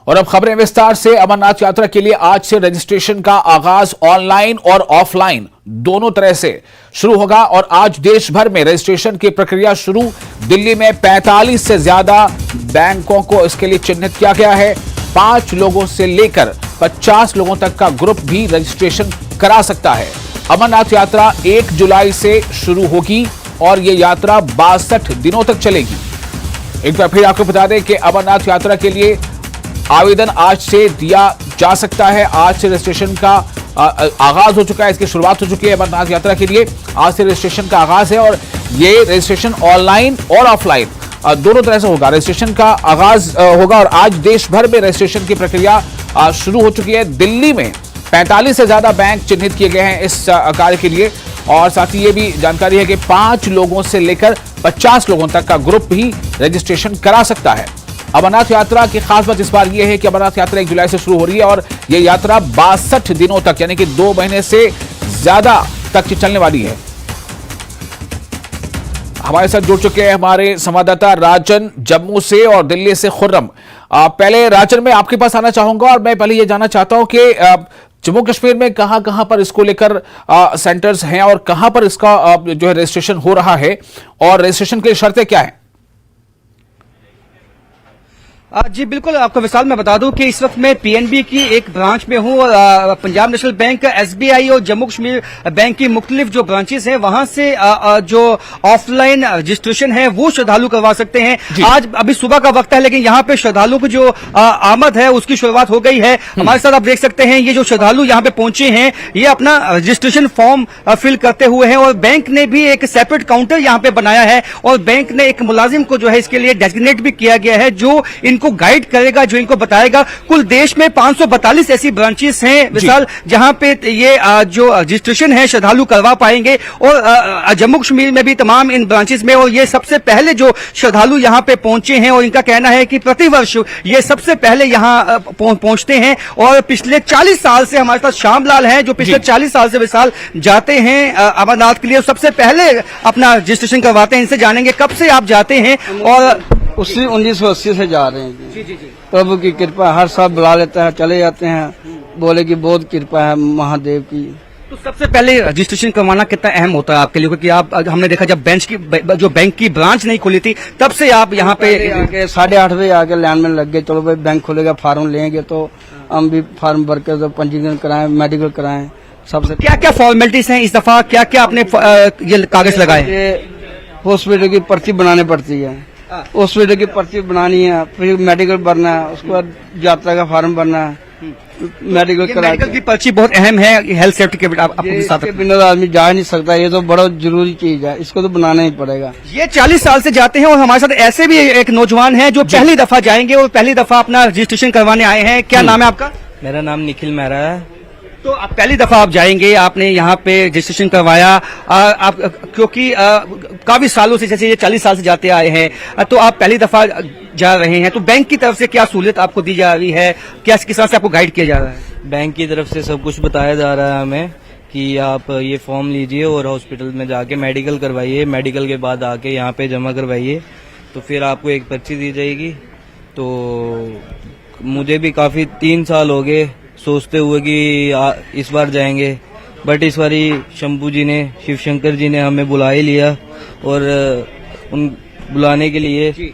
और अब खबरें विस्तार से। अमरनाथ यात्रा के लिए आज से रजिस्ट्रेशन का आगाज ऑनलाइन और ऑफलाइन दोनों तरह से शुरू होगा और आज देश भर में रजिस्ट्रेशन की प्रक्रिया शुरू। दिल्ली में 45 से ज्यादा बैंकों को इसके लिए चिन्हित किया गया है। 5 लोगों से लेकर 50 लोगों तक का ग्रुप भी रजिस्ट्रेशन करा सकता है। अमरनाथ यात्रा 1 जुलाई से शुरू होगी और यह यात्रा 62 दिनों तक चलेगी। एक बार फिर आपको बता दें कि अमरनाथ यात्रा के लिए आवेदन आज से दिया जा सकता है। आज से रजिस्ट्रेशन का आगाज हो चुका है, इसकी शुरुआत हो चुकी है। अमरनाथ यात्रा के लिए आज से रजिस्ट्रेशन का आगाज है और ये रजिस्ट्रेशन ऑनलाइन और ऑफलाइन दोनों तरह से होगा। रजिस्ट्रेशन का आगाज होगा और आज देश भर में रजिस्ट्रेशन की प्रक्रिया शुरू हो चुकी है। दिल्ली में 45 से ज्यादा बैंक चिन्हित किए गए हैं इस कार्य के लिए और साथ ही ये भी जानकारी है कि 5 लोगों से लेकर 50 लोगों तक का ग्रुप भी रजिस्ट्रेशन करा सकता है। अमरनाथ यात्रा की खास बात इस बार यह है कि अमरनाथ यात्रा 1 जुलाई से शुरू हो रही है और यह यात्रा 62 दिनों तक यानी कि 2 महीने से ज्यादा तक चलने वाली है। हमारे साथ जुड़ चुके हैं हमारे संवाददाता राजन जम्मू से और दिल्ली से खुर्रम। पहले राजन मैं आपके पास आना चाहूंगा और मैं पहले यह जानना चाहता हूं कि जम्मू कश्मीर में कहां पर इसको लेकर सेंटर्स हैं और कहां पर इसका जो है रजिस्ट्रेशन हो रहा है और रजिस्ट्रेशन की शर्तें क्या हैं? जी बिल्कुल, आपको विशाल मैं बता दूं कि इस वक्त मैं पीएनबी की एक ब्रांच में हूं। पंजाब नेशनल बैंक, एसबीआई और जम्मू कश्मीर बैंक की मुख्तलिफ जो ब्रांचेस हैं वहां से जो ऑफलाइन रजिस्ट्रेशन है वो श्रद्धालु करवा सकते हैं। आज अभी सुबह का वक्त है लेकिन यहाँ पे श्रद्धालु की जो आमद है उसकी शुरुआत हो गई है। हमारे साथ आप देख सकते हैं ये जो श्रद्धालु यहाँ पे पहुंचे हैं ये अपना रजिस्ट्रेशन फॉर्म फिल करते हुए हैं और बैंक ने भी एक सेपरेट काउंटर यहाँ पे बनाया है और बैंक ने एक मुलाजिम को जो है इसके लिए डेजिग्नेट भी किया गया है जो इनको गाइड करेगा, जो इनको बताएगा। कुल देश में 542 ऐसी ब्रांचेस हैं विशाल जहां पे ये जो रजिस्ट्रेशन है श्रद्धालु करवा पाएंगे और जम्मू कश्मीर में भी तमाम इन ब्रांचेस में। और ये सबसे पहले जो श्रद्धालु यहां पे पहुंचे हैं और इनका कहना है कि प्रतिवर्ष ये सबसे पहले यहां पहुंचते हैं और पिछले 40 साल से हमारे साथ श्यामलाल हैं जो पिछले 40 साल से विशाल जाते हैं अमरनाथ के लिए, सबसे पहले अपना रजिस्ट्रेशन करवाते हैं। इनसे जानेंगे कब से आप जाते हैं और 1980 से जा रहे हैं जी। प्रभु की कृपा, हर साल बुला लेता है, चले जाते हैं। बोले कि बहुत कृपा है महादेव की। तो सबसे पहले रजिस्ट्रेशन करवाना कितना अहम होता है आपके लिए, क्योंकि आप हमने देखा जब जो बैंक की ब्रांच नहीं खुली थी तब से आप यहाँ पे 8:30 बजे आके लाइन में लग गए। चलो भाई बैंक खुलेगा, फार्म लेंगे तो हम भी फार्म भर के तो पंजीकरण कराएं, मेडिकल कराएं। सबसे क्या क्या फॉर्मेलिटीज हैं इस दफा, क्या क्या आपने ये कागज लगाए? हॉस्पिटल की पर्ची बनानी पड़ती है, हॉस्पिटल की पर्ची बनानी है, फिर मेडिकल भरना है, उसके बाद यात्रा का फॉर्म भरना है, मेडिकल की पर्ची बहुत अहम है हेल्थ सेफ्टी के बिना आदमी जा नहीं सकता। ये तो बड़ा जरूरी चीज है, इसको तो बनाना ही पड़ेगा। ये 40 साल से जाते हैं और हमारे साथ ऐसे भी एक नौजवान है जो पहली दफा जाएंगे और पहली दफा अपना रजिस्ट्रेशन करवाने आए हैं। क्या नाम है आपका? मेरा नाम निखिल मेहरा है। तो आप पहली दफा आप जाएंगे, आपने यहाँ पे रजिस्ट्रेशन करवाया आप क्योंकि काफी सालों से, जैसे ये 40 साल से जाते आए हैं, तो आप पहली दफा जा रहे हैं। तो बैंक की तरफ से क्या सहूलियत आपको दी जा रही है, क्या किस तरह से आपको गाइड किया जा रहा है? बैंक की तरफ से सब कुछ बताया जा रहा है हमें कि आप ये फॉर्म लीजिए और हॉस्पिटल में जाके मेडिकल करवाइए, मेडिकल के बाद आके यहाँ पे जमा करवाइए तो फिर आपको एक पर्ची दी जाएगी। तो मुझे भी काफी 3 साल हो गए सोचते हुए कि इस बार जाएंगे, बट इस बार शंभू जी ने, शिव शंकर जी ने हमें बुला ही लिया और उन बुलाने के लिए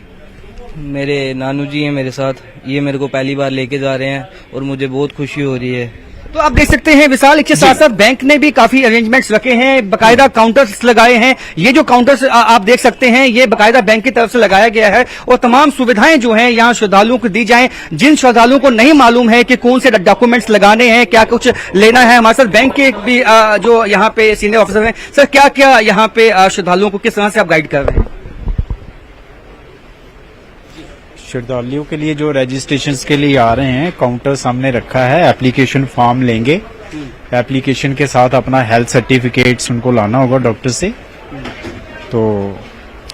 मेरे नानू जी हैं मेरे साथ, ये मेरे को पहली बार लेके जा रहे हैं और मुझे बहुत खुशी हो रही है। तो आप देख सकते हैं विशाल, इसके साथ साथ बैंक ने भी काफी अरेंजमेंट्स रखे हैं, बकायदा काउंटर्स लगाए हैं। ये जो काउंटर्स आप देख सकते हैं ये बकायदा बैंक की तरफ से लगाया गया है और तमाम सुविधाएं जो हैं यहाँ श्रद्धालुओं को दी जाएं। जिन श्रद्धालुओं को नहीं मालूम है कि कौन से डॉक्यूमेंट्स लगाने हैं, क्या कुछ लेना है, हमारे साथ बैंक के भी जो यहाँ पे सीनियर ऑफिसर हैं। सर, क्या क्या यहाँ पे श्रद्धालुओं को किस तरह से आप गाइड कर रहे हैं? श्रद्धालुओं के लिए जो रजिस्ट्रेशन के लिए आ रहे हैं काउंटर सामने रखा है, एप्लीकेशन फॉर्म लेंगे, एप्लीकेशन के साथ अपना हेल्थ सर्टिफिकेट्स उनको लाना होगा डॉक्टर से। तो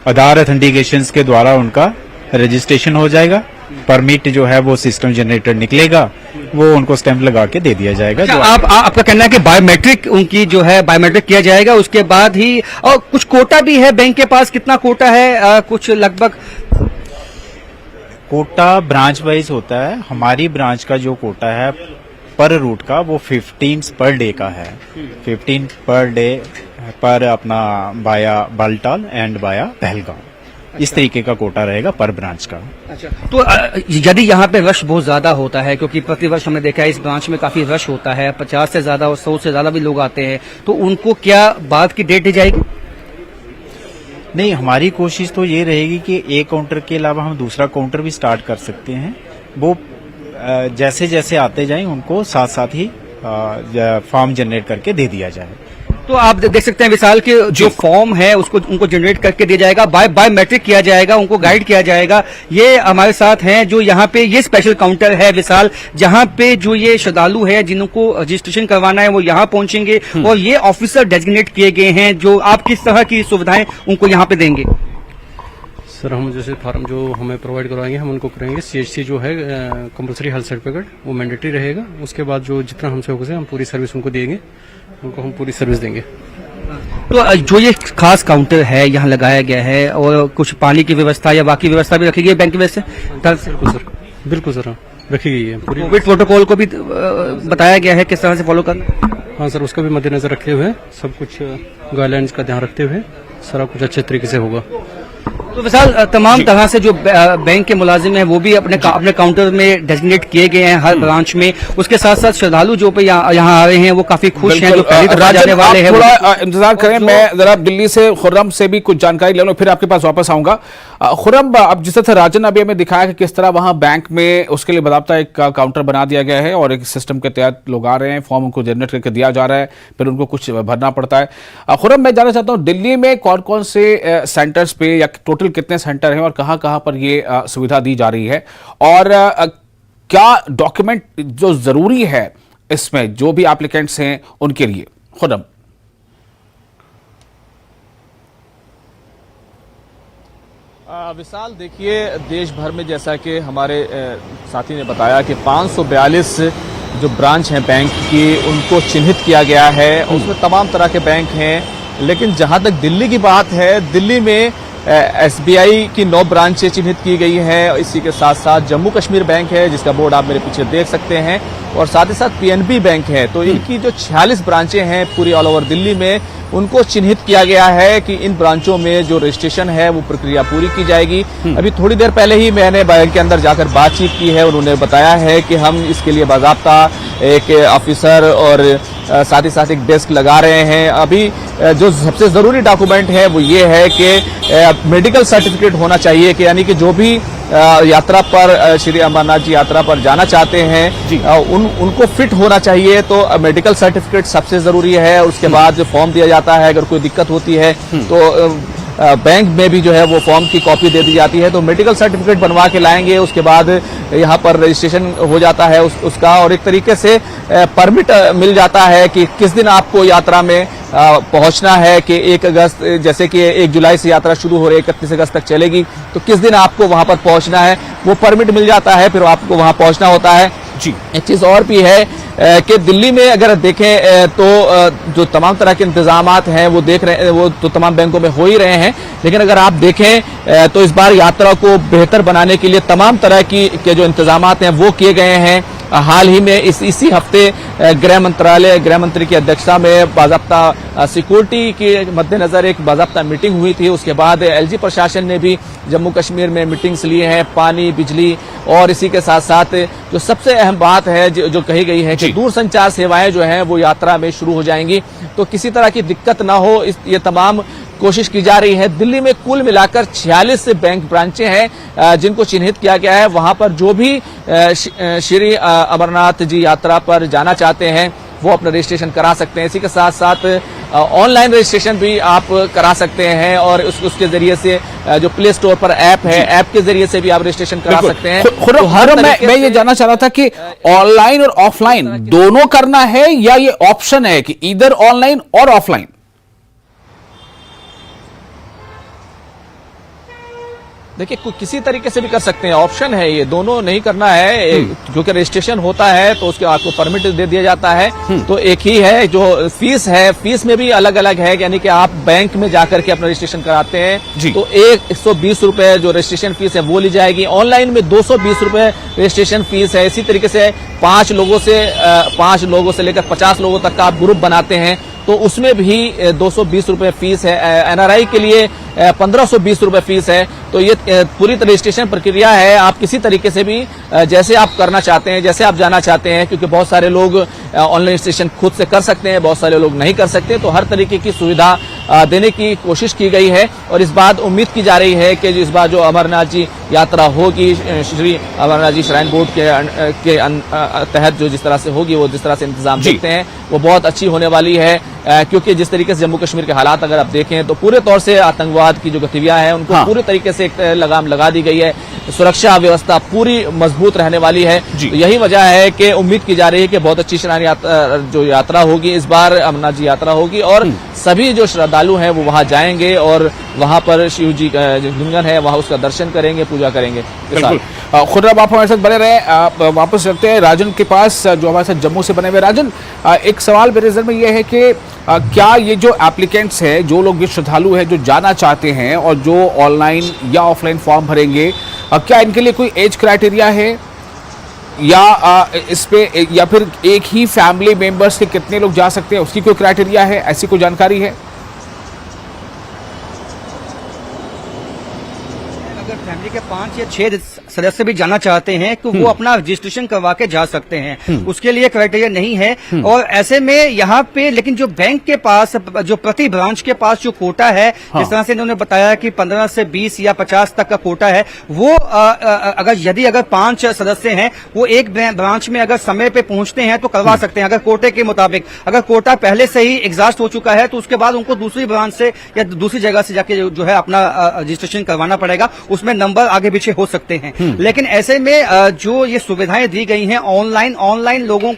आधार ऑथेंटिकेशन के द्वारा उनका रजिस्ट्रेशन हो जाएगा। परमिट जो है वो सिस्टम जनरेटर निकलेगा, वो उनको स्टैंप लगा के दे दिया जाएगा। जो आपका कहना है कि बायोमेट्रिक उनकी जो है बायोमेट्रिक किया जाएगा उसके बाद ही, और कुछ कोटा भी है बैंक के पास, कितना कोटा है? कुछ लगभग कोटा ब्रांच वाइज होता है। हमारी ब्रांच का जो कोटा है पर रूट का वो 15 पर डे का है। 15 पर डे पर अपना बाया बालटाल एंड बाया पहलगांव, इस तरीके का कोटा रहेगा पर ब्रांच का। अच्छा, तो यदि यहाँ पे रश बहुत ज्यादा होता है, क्योंकि प्रतिवर्ष हमने देखा है इस ब्रांच में काफी रश होता है, 50 से ज्यादा और 100 से ज्यादा भी लोग आते हैं, तो उनको क्या बाद की डेट दी जाएगी? नहीं, हमारी कोशिश तो ये रहेगी कि एक काउंटर के अलावा हम दूसरा काउंटर भी स्टार्ट कर सकते हैं। वो जैसे जैसे आते जाएं उनको साथ साथ ही फॉर्म जनरेट करके दे दिया जाए। तो आप देख सकते हैं विशाल के जो फॉर्म है उसको उनको जनरेट करके दिया जाएगा, बायोमेट्रिक किया जाएगा, उनको गाइड किया जाएगा। ये हमारे साथ हैं जो यहाँ पे ये स्पेशल काउंटर है विशाल, जहाँ पे जो ये श्रद्धालु है जिनको रजिस्ट्रेशन करवाना है वो यहाँ पहुंचेंगे और ये ऑफिसर डेजिग्नेट किए गए हैं जो आप किस तरह की सुविधाएं उनको यहाँ पे देंगे। सर हम जैसे फार्म जो हमें प्रोवाइड करवाएंगे हम उनको करेंगे। CHC जो है कंपलसरी हेल्थ सर्टिफिकेट वो मैंडेटरी रहेगा। उसके बाद जो जितना हमसे हो सके हम पूरी सर्विस उनको देंगे, उनको हम पूरी सर्विस देंगे। तो जो ये खास काउंटर है यहाँ लगाया गया है और कुछ पानी की व्यवस्था या बाकी व्यवस्था भी रखी गई है बैंक की वजह से? बिल्कुल सर हाँ, रखी गई है पूरी। कोविड प्रोटोकॉल को भी बताया गया है किस तरह से फॉलो करना? हाँ सर, उसका भी मद्देनजर रखे हुए सब कुछ गाइडलाइंस का ध्यान रखते हुए सारा कुछ अच्छे तरीके से होगा। तो विशाल तमाम तरह से जो बैंक के मुलाजिम हैं वो भी अपने काउंटर में डेजिग्नेट किए गए हैं हर ब्रांच में। उसके साथ साथ श्रद्धालु जो पे यहाँ आ रहे हैं वो काफी खुश हैं, जो पहली दफा जाने वाले हैं। थोड़ा इंतजार करें, मैं जरा दिल्ली से खुर्रम से भी कुछ जानकारी ले लूं, फिर आपके पास वापस आऊंगा। खुर्रम, अब जिस तरह राजन अभी हमें दिखाया कि किस तरह वहां बैंक में उसके लिए बाकायदा एक काउंटर बना दिया गया है और एक सिस्टम के तहत लोग आ रहे हैं, फॉर्म उनको जनरेट करके दिया जा रहा है, फिर उनको कुछ भरना पड़ता है। खुर्रम, मैं जानना चाहता हूँ दिल्ली में कौन कौन से सेंटर्स पे या टोटल कितने सेंटर हैं और कहां कहां पर ये सुविधा दी जा रही है, और क्या डॉक्यूमेंट जो जरूरी है इसमें जो भी एप्लीकेंट्स हैं उनके लिए? खुर्रम। विशाल, देखिए देश भर में जैसा कि हमारे साथी ने बताया कि 542 जो ब्रांच हैं बैंक की उनको चिन्हित किया गया है, उसमें तमाम तरह के बैंक हैं। लेकिन जहां तक दिल्ली की बात है, दिल्ली में SBI की 9 ब्रांचें चिन्हित की गई हैं। इसी के साथ साथ जम्मू कश्मीर बैंक है जिसका बोर्ड आप मेरे पीछे देख सकते हैं, और साथ ही साथ PNB बैंक है। तो इनकी जो 46 ब्रांचें हैं पूरी ऑल ओवर दिल्ली में, उनको चिन्हित किया गया है कि इन ब्रांचों में जो रजिस्ट्रेशन है वो प्रक्रिया पूरी की जाएगी। अभी थोड़ी देर पहले ही मैंने बैंक के अंदर जाकर बातचीत की है, उन्होंने बताया है कि हम इसके लिए बाकायदा एक ऑफिसर और साथ ही साथ एक डेस्क लगा रहे हैं। अभी जो सबसे जरूरी डॉक्यूमेंट है वो ये है कि मेडिकल सर्टिफिकेट होना चाहिए, कि यानी कि जो भी यात्रा पर श्री अमरनाथ जी यात्रा पर जाना चाहते हैं उनको फिट होना चाहिए। तो मेडिकल सर्टिफिकेट सबसे जरूरी है। उसके बाद जो फॉर्म दिया जाता है, अगर कोई दिक्कत होती है तो बैंक में भी जो है वो फॉर्म की कॉपी दे दी जाती है। तो मेडिकल सर्टिफिकेट बनवा के लाएंगे, उसके बाद यहाँ पर रजिस्ट्रेशन हो जाता है उसका, और एक तरीके से परमिट मिल जाता है कि किस दिन आपको यात्रा में पहुंचना है। कि 1 अगस्त, जैसे कि 1 जुलाई से यात्रा शुरू हो रही है, 31 अगस्त तक चलेगी, तो किस दिन आपको वहां पर पहुंचना है वो परमिट मिल जाता है, फिर आपको वहां पहुंचना होता है। जी, एक चीज और भी है कि दिल्ली में अगर देखें तो जो तमाम तरह के इंतजामात हैं वो देख रहे हैं, वो तो तमाम बैंकों में हो ही रहे हैं। लेकिन अगर आप देखें तो इस बार यात्रा को बेहतर बनाने के लिए तमाम तरह के जो इंतजामात हैं वो किए गए हैं। हाल ही में इसी हफ्ते गृह मंत्री की अध्यक्षता में बाकायदा सिक्योरिटी के मद्देनजर एक बाकायदा मीटिंग हुई थी। उसके बाद LG प्रशासन ने भी जम्मू कश्मीर में मीटिंग्स ली हैं, पानी, बिजली, और इसी के साथ साथ जो सबसे अहम बात है जो कही गई है कि दूरसंचार सेवाएं जो हैं वो यात्रा में शुरू हो जाएंगी, तो किसी तरह की दिक्कत ना हो, ये तमाम कोशिश की जा रही है। दिल्ली में कुल मिलाकर 46 बैंक ब्रांचें हैं जिनको चिन्हित किया गया है। वहां पर जो भी श्री अमरनाथ जी यात्रा पर जाना चाहते हैं वो अपना रजिस्ट्रेशन करा सकते हैं। इसी के साथ साथ ऑनलाइन रजिस्ट्रेशन भी आप करा सकते हैं, और उसके जरिए से जो प्ले स्टोर पर ऐप है, ऐप के जरिए से भी आप रजिस्ट्रेशन करा सकते हैं। तो मैं ये जानना चाह रहा था कि ऑनलाइन और ऑफलाइन दोनों करना है या ये ऑप्शन है कि इधर ऑनलाइन और ऑफलाइन? देखिए किसी तरीके से भी कर सकते हैं, ऑप्शन है ये, दोनों नहीं करना है। क्योंकि रजिस्ट्रेशन होता है तो उसके आपको परमिट दे दिया जाता है, तो एक ही है। जो फीस है, फीस में भी अलग अलग है, यानी कि आप बैंक में जाकर के अपना रजिस्ट्रेशन कराते हैं तो 120 रुपए जो रजिस्ट्रेशन फीस है वो ली जाएगी। ऑनलाइन में 220 रुपए रजिस्ट्रेशन फीस है। इसी तरीके से 5 लोगों से लेकर 50 लोगों तक का आप ग्रुप बनाते हैं तो उसमें भी 220 रुपए फीस है। एनआरआई के लिए 1520 रुपए फीस है। तो ये पूरी रजिस्ट्रेशन प्रक्रिया है। आप किसी तरीके से भी जैसे आप करना चाहते हैं, जैसे आप जाना चाहते हैं, क्योंकि बहुत सारे लोग ऑनलाइन रजिस्ट्रेशन खुद से कर सकते हैं, बहुत सारे लोग नहीं कर सकते, तो हर तरीके की सुविधा देने की कोशिश की गई है। और इस बात उम्मीद की जा रही है कि इस बार जो अमरनाथ जी यात्रा होगी, श्री अमरनाथ जी श्राइन बोर्ड के तहत जो जिस तरह से होगी, वो जिस तरह से इंतजाम देखते हैं वो बहुत अच्छी होने वाली है। क्योंकि जिस तरीके से जम्मू कश्मीर के हालात अगर आप देखें तो पूरे तौर से आतंकवाद की जो गतिविधियां हैं उनको पूरे तरीके से एक लगाम लगा दी गई है। सुरक्षा व्यवस्था पूरी मजबूत रहने वाली है। तो यही वजह है कि उम्मीद की जा रही है कि बहुत अच्छी श्राइन यात्रा होगी, इस बार अमरनाथ जी यात्रा होगी और सभी जो श्रद्धालु हैं वो वहां जाएंगे और वहां पर शिव जी का जो लिंगन है वहां उसका दर्शन करेंगे, पूजा करेंगे। खुर्रम आप हमारे साथ बने रहे। वापस चलते हैं राजन के पास जो हमारे साथ जम्मू से बने हुए। राजन, एक सवाल मेरे नजर में यह है कि क्या ये जो एप्लीकेंट्स हैं, जो लोग भी श्रद्धालु हैं जो जाना चाहते हैं और जो ऑनलाइन या ऑफलाइन फॉर्म भरेंगे, क्या इनके लिए कोई एज क्राइटेरिया है या इस पे या फिर एक ही फैमिली मेंबर्स के कितने लोग जा सकते हैं उसकी कोई क्राइटेरिया है? ऐसी कोई जानकारी है? अगर फैमिली के 5 या 6 सदस्य भी जाना चाहते हैं तो वो अपना रजिस्ट्रेशन करवा के जा सकते हैं, उसके लिए क्राइटेरिया नहीं है। और ऐसे में यहाँ पे लेकिन जो बैंक के पास जो प्रति ब्रांच के पास जो कोटा है, जिस तरह से इन्होंने बताया कि 15 से 20 या 50 तक का कोटा है, वो अगर 5 सदस्य हैं वो एक ब्रांच में अगर समय पे पहुंचते हैं तो करवा सकते हैं अगर कोटे के मुताबिक। अगर कोटा पहले से ही एग्जॉस्ट हो चुका है तो उसके बाद उनको दूसरी ब्रांच से या दूसरी जगह से जाके जो है अपना रजिस्ट्रेशन करवाना पड़ेगा, उसमें नंबर आगे पीछे हो सकते हैं। लेकिन ऐसे में जो ये सुविधाएं दी गई हैं ऑनलाइन लोगों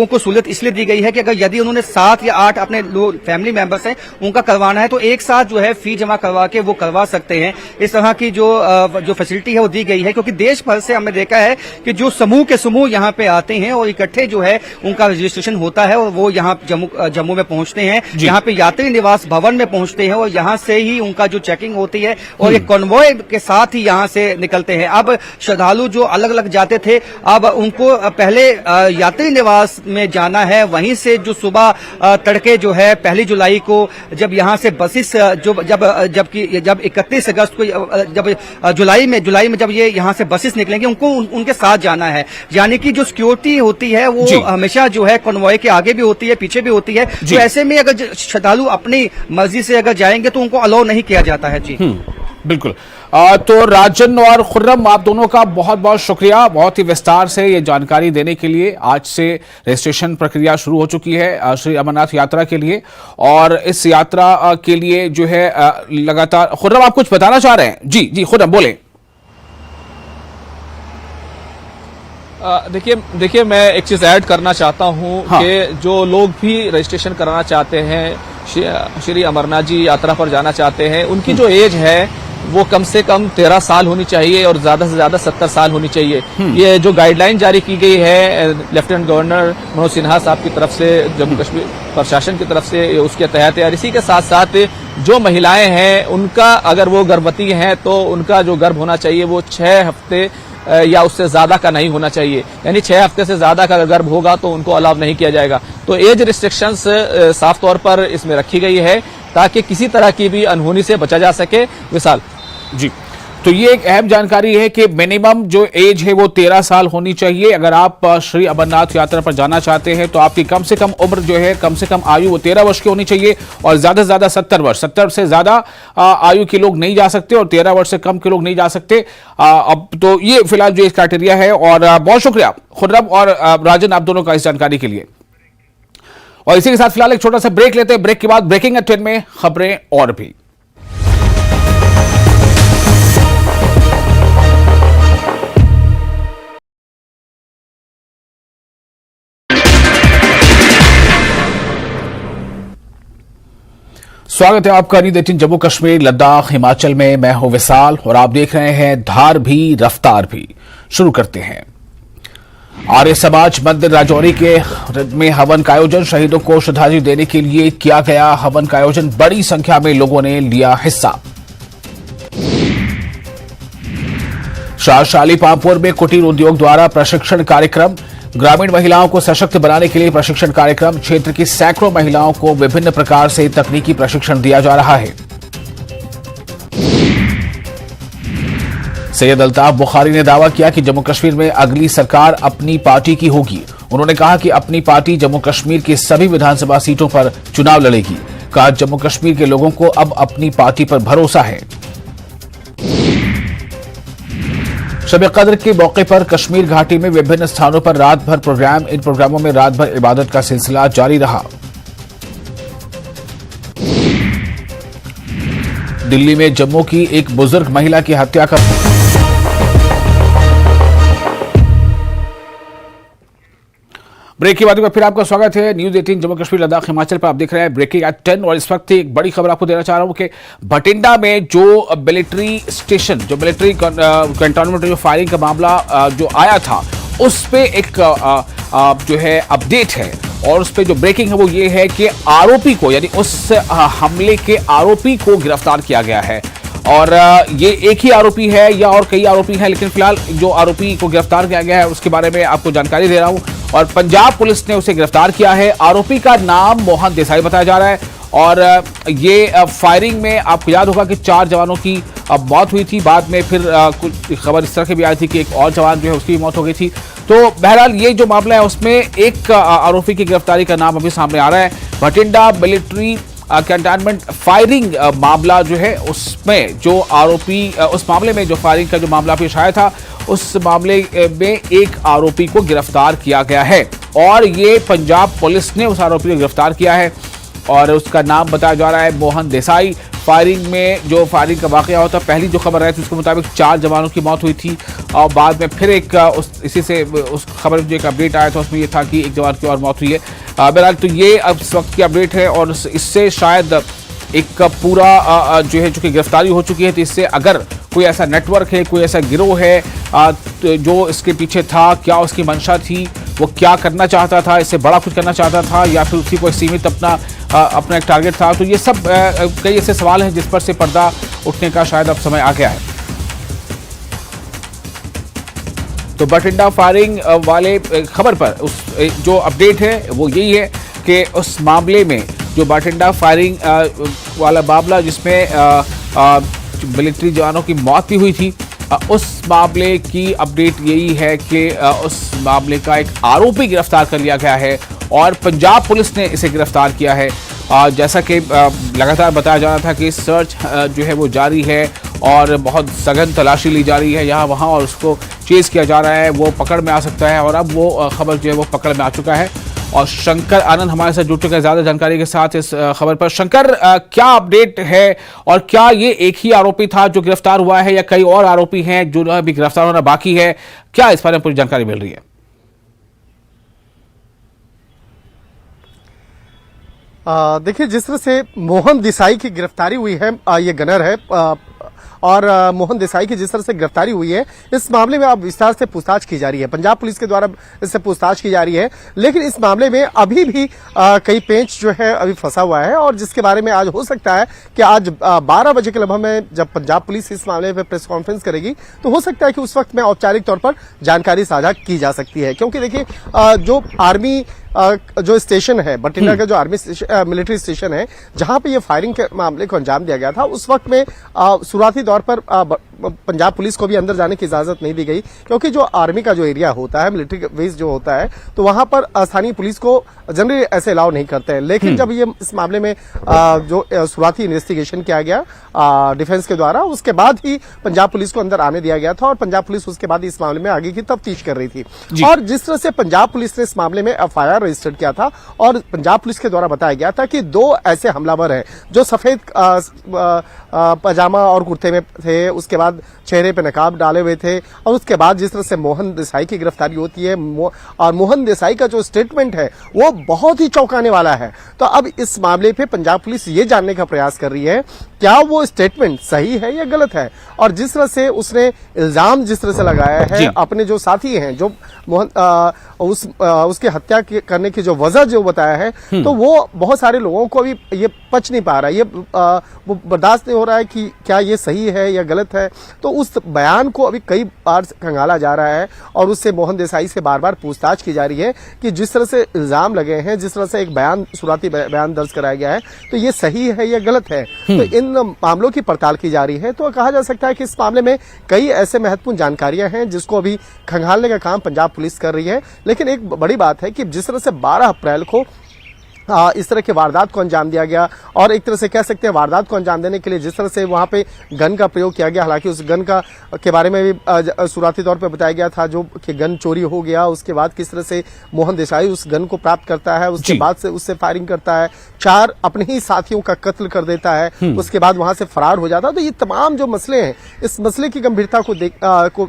को सहूलियत इसलिए दी गई है कि अगर यदि उन्होंने 7 या 8 अपने फैमिली मेंबर्स हैं उनका करवाना है तो एक साथ जो है फी जमा करवा के वो करवा सकते हैं। इस तरह की जो फैसिलिटी है वो दी गई है, क्योंकि देश भर से हमने देखा है कि जो समूह के समूह यहाँ पे आते हैं और इकट्ठे जो है उनका रजिस्ट्रेशन होता है और वो यहाँ जम्मू में पहुंचते हैं, यहाँ पे यात्री निवास भवन में पहुंचते हैं और यहाँ से ही उनका जो चेकिंग होती है और एक कॉन्वॉय के साथ ही यहाँ से निकलते हैं। अब श्रद्धालु जो अलग अलग जाते थे अब उनको पहले यात्री निवास में जाना है, वहीं से जो सुबह तड़के जो है 1 जुलाई को जब यहाँ से बसेस जब 31 अगस्त को जब जुलाई में जब ये यहाँ से बसेस निकलेंगे उनको उनके साथ जाना है। यानी कि जो सिक्योरिटी होती है वो हमेशा जो है कॉन्वॉय के आगे भी होती है पीछे भी होती है। तो ऐसे में अगर श्रद्धालु अपनी मर्जी से अगर जाएंगे तो उनको अलाउ नहीं किया जाता है। जी बिल्कुल। तो राजन और खुर्रम, आप दोनों का बहुत बहुत शुक्रिया, बहुत ही विस्तार से ये जानकारी देने के लिए। आज से रजिस्ट्रेशन प्रक्रिया शुरू हो चुकी है श्री अमरनाथ यात्रा के लिए और इस यात्रा के लिए जो है लगातार। खुर्रम, आप कुछ बताना चाह रहे हैं? जी खुर्रम बोलें। देखिए मैं एक चीज ऐड करना चाहता हूं कि जो लोग भी रजिस्ट्रेशन कराना चाहते हैं, श्री अमरनाथ जी यात्रा पर जाना चाहते हैं, उनकी जो एज है वो कम से कम 13 साल होनी चाहिए और ज्यादा से ज्यादा 70 साल होनी चाहिए। ये जो गाइडलाइन जारी की गई है लेफ्टिनेंट गवर्नर मनोज सिन्हा साहब की तरफ से, जम्मू कश्मीर प्रशासन की तरफ से, उसके तहत है। और इसी के साथ साथ जो महिलाएं हैं उनका अगर वो गर्भवती हैं तो उनका जो गर्भ होना चाहिए वो 6 हफ्ते या उससे ज्यादा का नहीं होना चाहिए, यानी 6 हफ्ते से ज्यादा का गर्भ होगा तो उनको अलाउ नहीं किया जाएगा। तो एज रिस्ट्रिक्शंस साफ तौर पर इसमें रखी गई है ताकि किसी तरह की भी अनहोनी से बचा जा सके। विशाल जी, तो ये एक अहम जानकारी है कि मिनिमम जो एज है वो 13 साल होनी चाहिए। अगर आप श्री अमरनाथ यात्रा पर जाना चाहते हैं तो आपकी कम से कम उम्र जो है, कम से कम आयु वो 13 वर्ष की होनी चाहिए और ज्यादा से ज्यादा 70 वर्ष। 70 से ज्यादा आयु के लोग नहीं जा सकते और 13 वर्ष से कम के लोग नहीं जा सकते। अब तो ये फिलहाल जो क्राइटेरिया है। और बहुत शुक्रिया खुर्रम और राजन आप दोनों का इस जानकारी के लिए। और इसी के साथ फिलहाल एक छोटा सा ब्रेक लेते हैं। ब्रेक के बाद ब्रेकिंग एट 10 में खबरें और भी। स्वागत है आपका न्यूज़ 18 जम्मू कश्मीर लद्दाख हिमाचल में। मैं हूं विशाल और आप देख रहे हैं धार भी रफ्तार भी। शुरू करते हैं। आर्य समाज मंदिर राजौरी के में हवन का आयोजन, शहीदों को श्रद्धांजलि देने के लिए किया गया हवन का आयोजन। बड़ी संख्या में लोगों ने लिया हिस्सा। शाहशाली पामपुर में कुटीर उद्योग द्वारा प्रशिक्षण कार्यक्रम, ग्रामीण महिलाओं को सशक्त बनाने के लिए प्रशिक्षण कार्यक्रम। क्षेत्र की सैकड़ों महिलाओं को विभिन्न प्रकार से तकनीकी प्रशिक्षण दिया जा रहा है। सैयद अल्ताफ बुखारी ने दावा किया कि जम्मू कश्मीर में अगली सरकार अपनी पार्टी की होगी। उन्होंने कहा कि अपनी पार्टी जम्मू कश्मीर की सभी विधानसभा सीटों पर चुनाव लड़ेगी। कहा जम्मू कश्मीर के लोगों को अब अपनी पार्टी पर भरोसा है। शब कद्र के मौके पर कश्मीर घाटी में विभिन्न स्थानों पर रात भर प्रोग्राम। इन प्रोग्रामों में रात भर इबादत का सिलसिला जारी रहा। दिल्ली में जम्मू की एक बुजुर्ग महिला की हत्या का ब्रेक के बाद में फिर आपका स्वागत है। न्यूज़ 18 जम्मू कश्मीर लद्दाख हिमाचल पर आप देख रहे हैं ब्रेकिंग एट 10। और इस वक्त एक बड़ी खबर आपको देना चाह रहा हूं कि भटिंडा में जो मिलिट्री स्टेशन, जो मिलिट्री कैंटोनमेंट, जो फायरिंग का मामला जो आया था, उस पे एक जो है अपडेट है। और उस पे जो ब्रेकिंग है वो ये है कि आरोपी को, यानी उस हमले के आरोपी को गिरफ्तार किया गया है। और ये एक ही आरोपी है या और कई आरोपी हैं, लेकिन फिलहाल जो आरोपी को गिरफ्तार किया गया है उसके बारे में आपको जानकारी दे रहा हूं। और पंजाब पुलिस ने उसे गिरफ्तार किया है। आरोपी का नाम मोहन देसाई बताया जा रहा है। और ये फायरिंग में आपको याद होगा कि 4 जवानों की मौत हुई थी। बाद में फिर कुछ खबर इस तरह की भी आई थी कि एक और जवान जो है उसकी भी मौत हो गई थी। तो बहरहाल ये जो मामला है उसमें एक आरोपी की गिरफ्तारी का नाम अभी सामने आ रहा है। भटिंडा मिलिट्री कैंटोनमेंट फायरिंग मामला जो है उसमें जो आरोपी, उस मामले में जो फायरिंग का जो मामला पेश आया था, उस मामले में एक आरोपी को गिरफ्तार किया गया है। और ये पंजाब पुलिस ने उस आरोपी को गिरफ्तार किया है और उसका नाम बताया जा रहा है मोहन देसाई। फायरिंग में जो फायरिंग का वाकया होता, पहली जो खबर आई थी उसके मुताबिक 4 जवानों की मौत हुई थी। और बाद में फिर एक इसी से उस खबर में जो एक अपडेट आया था उसमें ये था कि एक जवान की और मौत हुई है। बहरहाल तो ये अब इस वक्त की अपडेट है। और इससे शायद एक पूरा जो है चूंकि गिरफ्तारी हो चुकी है, तो इससे अगर कोई ऐसा नेटवर्क है, कोई ऐसा गिरोह है जो इसके पीछे था, क्या उसकी मंशा थी, वो क्या करना चाहता था, इससे बड़ा कुछ करना चाहता था या फिर उसी को सीमित अपना एक टारगेट था, तो ये सब कई ऐसे सवाल हैं जिस पर से पर्दा उठने का शायद अब समय आ गया है। तो भटिंडा फायरिंग वाले खबर पर उस जो अपडेट है वो यही है कि उस मामले में जो भटिंडा फायरिंग वाला मामला जिसमें मिलिट्री जवानों की मौत भी हुई थी, उस मामले की अपडेट यही है कि उस मामले का एक आरोपी गिरफ्तार कर लिया गया है और पंजाब पुलिस ने इसे गिरफ्तार किया है। जैसा कि लगातार बताया जा रहा था कि सर्च जो है वो जारी है और बहुत सघन तलाशी ली जा रही है यहाँ वहाँ और उसको चेज किया जा रहा है, वो पकड़ में आ सकता है। और अब वो खबर जो है वो पकड़ में आ चुका है। और शंकर आनंद हमारे साथ जुड़ चुके हैं ज्यादा जानकारी के साथ इस खबर पर। शंकर, क्या अपडेट है और क्या ये एक ही आरोपी था जो गिरफ्तार हुआ है या कई और आरोपी हैं जो अभी गिरफ्तार होना बाकी है? क्या इस बारे में पूरी जानकारी मिल रही है? देखिए, जिस तरह से मोहन देसाई की गिरफ्तारी हुई है, ये गनर है और मोहन देसाई की जिस तरह से गिरफ्तारी हुई है, इस मामले में अब विस्तार से पूछताछ की जा रही है। पंजाब पुलिस के द्वारा इससे पूछताछ की जा रही है, लेकिन इस मामले में अभी भी कई पेंच जो है अभी फंसा हुआ है और जिसके बारे में आज हो सकता है कि आज 12 बजे के लगभग में जब पंजाब पुलिस इस मामले पर प्रेस कॉन्फ्रेंस करेगी तो हो सकता है कि उस वक्त में औपचारिक तौर पर जानकारी साझा की जा सकती है। क्योंकि देखिए, जो आर्मी जो स्टेशन है भटिंडा का, जो आर्मी मिलिट्री स्टेशन है जहां पे ये फायरिंग के मामले को अंजाम दिया गया था, उस वक्त में शुरुआती दौर पर पंजाब पुलिस को भी अंदर जाने की इजाजत नहीं दी गई, क्योंकि जो आर्मी का जो एरिया होता है, मिलिट्री बेस जो होता है, तो वहां पर स्थानीय पुलिस को जनरली ऐसे अलाउ नहीं करते हैं। लेकिन जब ये इस मामले में जो शुरुआती इन्वेस्टिगेशन किया गया डिफेंस के द्वारा, उसके बाद ही पंजाब पुलिस को अंदर आने दिया गया था और पंजाब पुलिस उसके बाद इस मामले में आगे की तफ्तीश कर रही थी। और जिस तरह से पंजाब पुलिस ने इस मामले में एफआईआर रजिस्टर्ड किया था और पंजाब पुलिस के द्वारा बताया गया था कि 2 ऐसे हमलावर हैं जो सफेद पजामा और कुर्ते में थे, उसके बाद बाद चेहरे पे नकाब डाले हुए थे, और उसके बाद जिस तरह से मोहन देसाई की गिरफ्तारी होती है और मोहन देसाई का जो स्टेटमेंट है वो बहुत ही चौंकाने वाला है। तो अब इस मामले पे पंजाब पुलिस ये जानने का प्रयास कर रही है क्या वो स्टेटमेंट सही है या गलत है, और जिस तरह से उसने इल्जाम जिस तरह से लगाया है अपने जो साथी हैं, जो मोहन उसकी हत्या करने की जो वजह जो बताया है, तो वो बहुत सारे लोगों को अभी ये पच नहीं पा रहा है, ये वो बर्दाश्त नहीं हो रहा है कि क्या ये सही है या गलत है। तो उस बयान को अभी कई बार खंगाला जा रहा है और उससे मोहन देसाई से बार बार पूछताछ की जा रही है कि जिस तरह से इल्जाम लगे हैं, जिस तरह से एक बयान शुरुआती बयान दर्ज कराया गया है, तो ये सही है या गलत है। तो इन मामलों की पड़ताल की जा रही है। तो कहा जा सकता है कि इस मामले में कई ऐसे महत्वपूर्ण जानकारियां हैं जिसको अभी खंगालने का काम पंजाब पुलिस कर रही है। लेकिन एक बड़ी बात है कि जिस तरह से 12 अप्रैल को इस तरह की वारदात को अंजाम दिया गया, और एक तरह से कह सकते हैं वारदात को अंजाम देने के लिए जिस तरह से वहां पे गन का प्रयोग किया गया, हालांकि उस गन का के बारे में भी शुरुआती तौर पे बताया गया था जो कि गन चोरी हो गया, उसके बाद किस तरह से मोहन देसाई उस गन को प्राप्त करता है, उसके बाद से उससे फायरिंग करता है, 4 अपने ही साथियों का कत्ल कर देता है, उसके बाद वहां से फरार हो जाता है। तो ये तमाम जो मसले हैं, इस मसले की गंभीरता को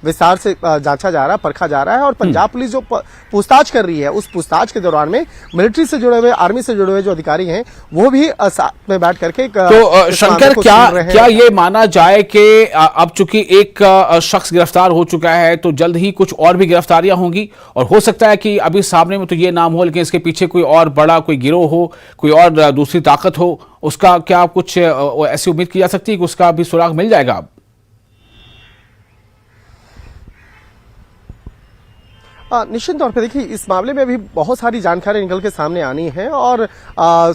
विस्तार से जांचा जा रहा है, परखा जा रहा है, और पंजाब पुलिस जो पूछताछ कर रही है उस पूछताछ के दौरान में मिलिट्री से जुड़े हुए, आर्मी से जुड़े हुए जो अधिकारी हैं वो भी साथ में बैठ करके तो शंकर क्या ये माना जाए कि अब चूंकि एक शख्स गिरफ्तार हो चुका है तो जल्द ही कुछ और भी गिरफ्तारियां होंगी, और हो सकता है कि अभी सामने में तो ये नाम हो लेकिन इसके पीछे कोई और बड़ा कोई गिरोह हो, कोई और दूसरी ताकत हो, उसका क्या कुछ ऐसी उम्मीद की जा सकती है कि उसका भी सुराग मिल जाएगा अब? निश्चित तौर पर देखिए इस मामले में अभी बहुत सारी जानकारी निकल के सामने आनी है, और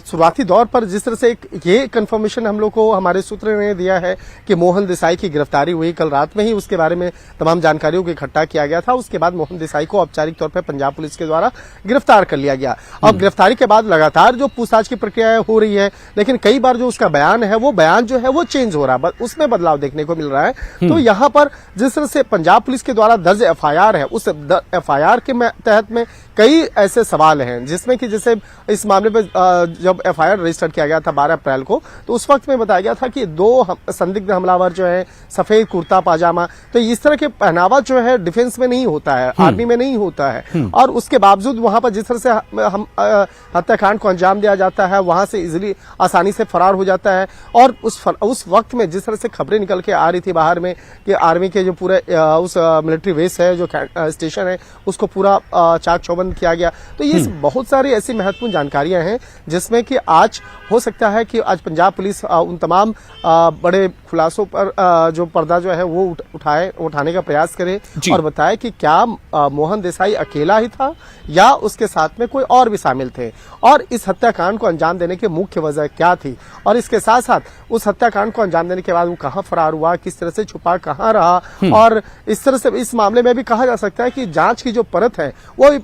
शुरुआती दौर पर जिस तरह से ये कंफर्मेशन हम लोग को हमारे सूत्र ने दिया है कि मोहन देसाई की गिरफ्तारी हुई कल रात में ही, उसके बारे में तमाम जानकारियों को इकट्ठा किया गया था। उसके बाद मोहन देसाई को औपचारिक तौर पर पंजाब पुलिस के द्वारा गिरफ्तार कर लिया गया। अब गिरफ्तारी के बाद लगातार जो पूछताछ की प्रक्रिया हो रही है, लेकिन कई बार जो उसका बयान है वो बयान जो है वो चेंज हो रहा है, उसमें बदलाव देखने को मिल रहा है। तो यहाँ पर जिस तरह से पंजाब पुलिस के द्वारा दर्ज FIR है, उस FIR के तहत में कई ऐसे सवाल हैं जिसमें कि जैसे इस मामले में जब FIR रजिस्टर किया गया था 12 अप्रैल को, तो उस वक्त में बताया गया था कि 2 संदिग्ध हमलावर जो है सफेद कुर्ता पाजामा, तो इस तरह के पहनावा जो है डिफेंस में नहीं होता है, आर्मी में नहीं होता है, और उसके बावजूद वहां पर जिस तरह से हम हत्याकांड को अंजाम दिया जाता है वहां से इजिली आसानी से फरार हो जाता है। और उस वक्त में जिस तरह से खबरें निकल के आ रही थी बाहर में कि आर्मी के जो पूरे उस मिलिट्री बेस है, जो स्टेशन है, उसको पूरा चाक चौबंद किया गया। तो ये बहुत सारी ऐसी महत्वपूर्ण जानकारियां हैं जिसमें कि आज हो सकता है कि आज पंजाब पुलिस उन तमाम बड़े खुलासों पर जो पर्दा जो है वो उठाने का प्रयास करे और बताए कि क्या मोहन देसाई अकेला ही था या उसके साथ में कोई और भी शामिल थे, और इस हत्याकांड को अंजाम देने की मुख्य वजह क्या थी, और इसके साथ साथ उस हत्याकांड को अंजाम देने के बाद वो कहां फरार हुआ, किस तरह से छुपा कहां रहा। और इस तरह से इस मामले में भी कहा जा सकता है कि जांच की जो परत है वो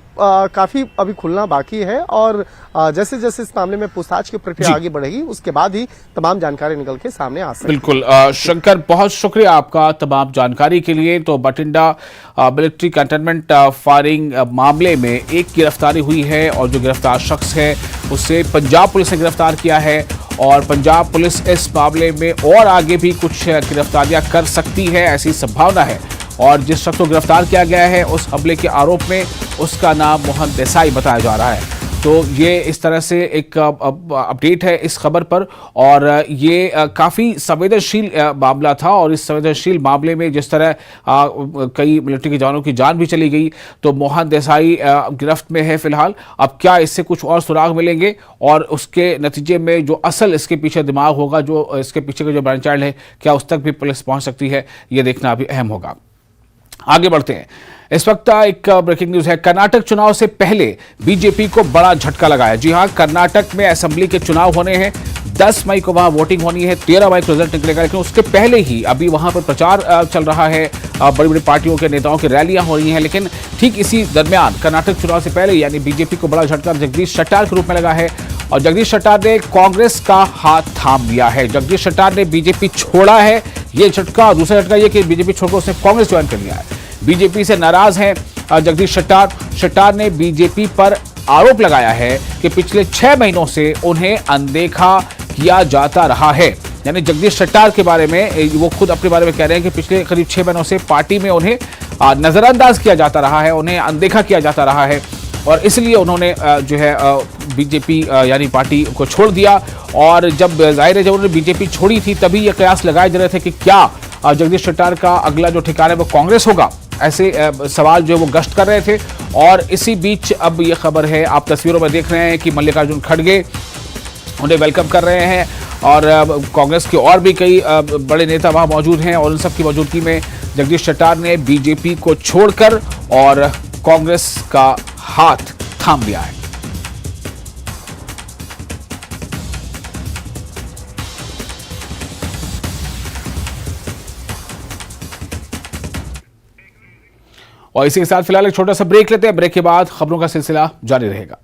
काफी अभी खुलना बाकी है, और जैसे जैसे इस मामले में पूछताछ की प्रक्रिया आगे बढ़ेगी उसके बाद ही तमाम जानकारी निकल के सामने आ सकती है। बिल्कुल शंकर, बहुत शुक्रिया आपका तमाम जानकारी के लिए। तो बठिंडा मिलिट्री कंटेनमेंट फायरिंग मामले में एक गिरफ्तारी हुई है, और जो गिरफ्तार शख्स है उसे पंजाब पुलिस ने गिरफ्तार किया है, और पंजाब पुलिस इस मामले में और आगे भी कुछ गिरफ्तारियां कर सकती है, ऐसी संभावना है। और जिस शख्स को गिरफ्तार किया गया है उस हमले के आरोप में उसका नाम मोहन देसाई बताया जा रहा है। तो ये इस तरह से एक अपडेट है इस खबर पर, और ये काफ़ी संवेदनशील मामला था, और इस संवेदनशील मामले में जिस तरह कई मिलिट्री के जवानों की जान भी चली गई, तो मोहन देसाई गिरफ्त में है फिलहाल। अब क्या इससे कुछ और सुराग मिलेंगे, और उसके नतीजे में जो असल इसके पीछे दिमाग होगा, जो इसके पीछे का जो ब्रांच चाइल्ड है, क्या उस तक भी पुलिस पहुंच सकती है, ये देखना अभी अहम होगा। आगे बढ़ते हैं। इस वक्त एक ब्रेकिंग न्यूज है। कर्नाटक चुनाव से पहले बीजेपी को बड़ा झटका लगा है। जी हां, कर्नाटक में असेंबली के चुनाव होने हैं, 10 मई को वहां वोटिंग होनी है, 13 मई को रिजल्ट निकलेगा, लेकिन उसके पहले ही अभी वहां पर प्रचार चल रहा है, बड़ी बड़ी पार्टियों के नेताओं की रैलियां हो रही हैं। लेकिन ठीक इसी दरमियान कर्नाटक चुनाव से पहले यानी बीजेपी को बड़ा झटका जगदीश शेट्टार के रूप में लगा है, और जगदीश शेट्टार ने कांग्रेस का हाथ थाम लिया है। जगदीश शेट्टार ने बीजेपी छोड़ा है, ये झटका। दूसरा झटका ये कि बीजेपी छोड़कर उसने कांग्रेस ज्वाइन कर लिया है। बीजेपी से नाराज हैं जगदीश शेट्टार। शेट्टार ने बीजेपी पर आरोप लगाया है कि पिछले 6 महीनों से उन्हें अनदेखा किया जाता रहा है। यानी जगदीश शेट्टार के बारे में वो खुद अपने बारे में कह रहे हैं कि पिछले करीब 6 महीनों से पार्टी में उन्हें नजरअंदाज किया जाता रहा है, उन्हें अनदेखा किया जाता रहा है और इसलिए उन्होंने जो है बीजेपी यानी पार्टी को छोड़ दिया। और जब जाहिर है जब उन्होंने बीजेपी छोड़ी थी तभी ये कयास लगाए जा रहे थे कि क्या जगदीश शेट्टार का अगला जो ठिकाना है वो कांग्रेस होगा, ऐसे सवाल जो वो गश्त कर रहे थे। और इसी बीच अब ये खबर है, आप तस्वीरों में देख रहे हैं कि मल्लिकार्जुन खड़गे उन्हें वेलकम कर रहे हैं और कांग्रेस के और भी कई बड़े नेता वहां मौजूद हैं और उन सब की मौजूदगी में जगदीश शेट्टार ने बीजेपी को छोड़कर और कांग्रेस का हाथ थाम लिया है। और इसी के साथ फिलहाल एक छोटा सा ब्रेक लेते हैं, ब्रेक के बाद खबरों का सिलसिला जारी रहेगा।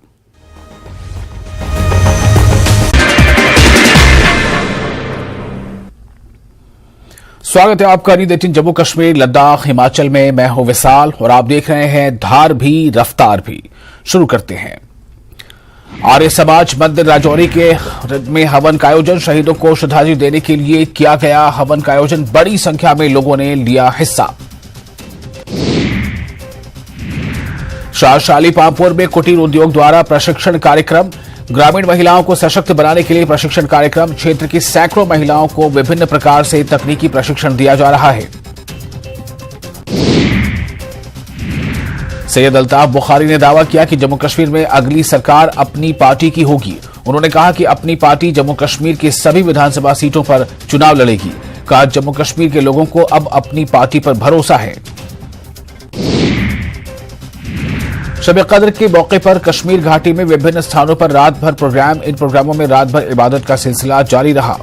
स्वागत है आपका न्यूज़ 18 जम्मू कश्मीर लद्दाख हिमाचल में। मैं हूं विशाल और आप देख रहे हैं धार भी रफ्तार भी। शुरू करते हैं। आर्य समाज मंदिर राजौरी के में हवन का आयोजन, शहीदों को श्रद्धांजलि देने के लिए किया गया हवन का आयोजन, बड़ी संख्या में लोगों ने लिया हिस्सा। शाली पामपुर में कुटीर उद्योग द्वारा प्रशिक्षण कार्यक्रम, ग्रामीण महिलाओं को सशक्त बनाने के लिए प्रशिक्षण कार्यक्रम, क्षेत्र की सैकड़ों महिलाओं को विभिन्न प्रकार से तकनीकी प्रशिक्षण दिया जा रहा है। सैयद अल्ताफ बुखारी ने दावा किया कि जम्मू कश्मीर में अगली सरकार अपनी पार्टी की होगी। उन्होंने कहा कि अपनी पार्टी जम्मू कश्मीर की सभी विधानसभा सीटों पर चुनाव लड़ेगी। कहा जम्मू कश्मीर के लोगों को अब अपनी पार्टी पर भरोसा है। शब कद्र के मौके पर कश्मीर घाटी में विभिन्न स्थानों पर रात भर प्रोग्राम, इन प्रोग्रामों में रात भर इबादत का सिलसिला जारी रहा।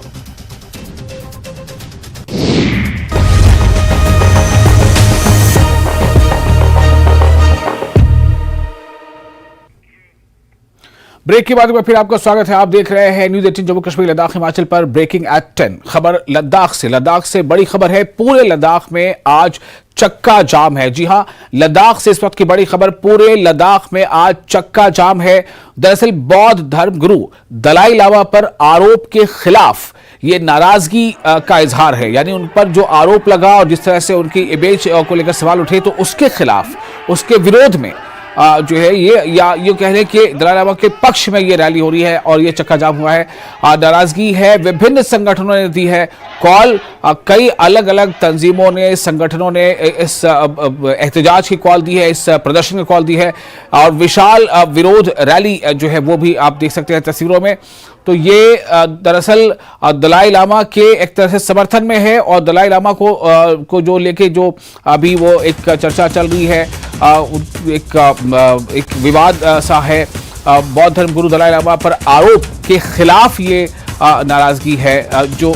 ब्रेक के बाद में फिर आपका स्वागत है। आप देख रहे हैं न्यूज़ 18 जम्मू कश्मीर लद्दाख हिमाचल पर। ब्रेकिंग एट 10 खबर लद्दाख से बड़ी खबर है। पूरे लद्दाख में आज चक्का जाम है। जी हां, लद्दाख से इस वक्त की बड़ी खबर, पूरे लद्दाख में आज चक्का जाम है। दरअसल बौद्ध धर्म गुरु दलाई लामा पर आरोप के खिलाफ ये नाराजगी का इजहार है, यानी उन पर जो आरोप लगा और जिस तरह से उनकी इमेज को लेकर सवाल उठे, तो उसके खिलाफ, उसके विरोध में जो है ये कह रहे कि दलाई लामा के पक्ष में ये रैली हो रही है और ये चक्का जाम हुआ है। नाराजगी है, विभिन्न संगठनों ने दी है कॉल, कई अलग अलग तंजीमों ने, संगठनों ने इस एहतजाज की कॉल दी है, इस प्रदर्शन की कॉल दी है और विशाल विरोध रैली जो है वो भी आप देख सकते हैं तस्वीरों में। तो ये दरअसल दलाई लामा के एक तरह से समर्थन में है और दलाई लामा को जो लेके जो अभी वो एक चर्चा चल रही है, एक विवाद सा है, बौद्ध धर्म गुरु दलाई लामा पर आरोप के खिलाफ ये नाराजगी है जो।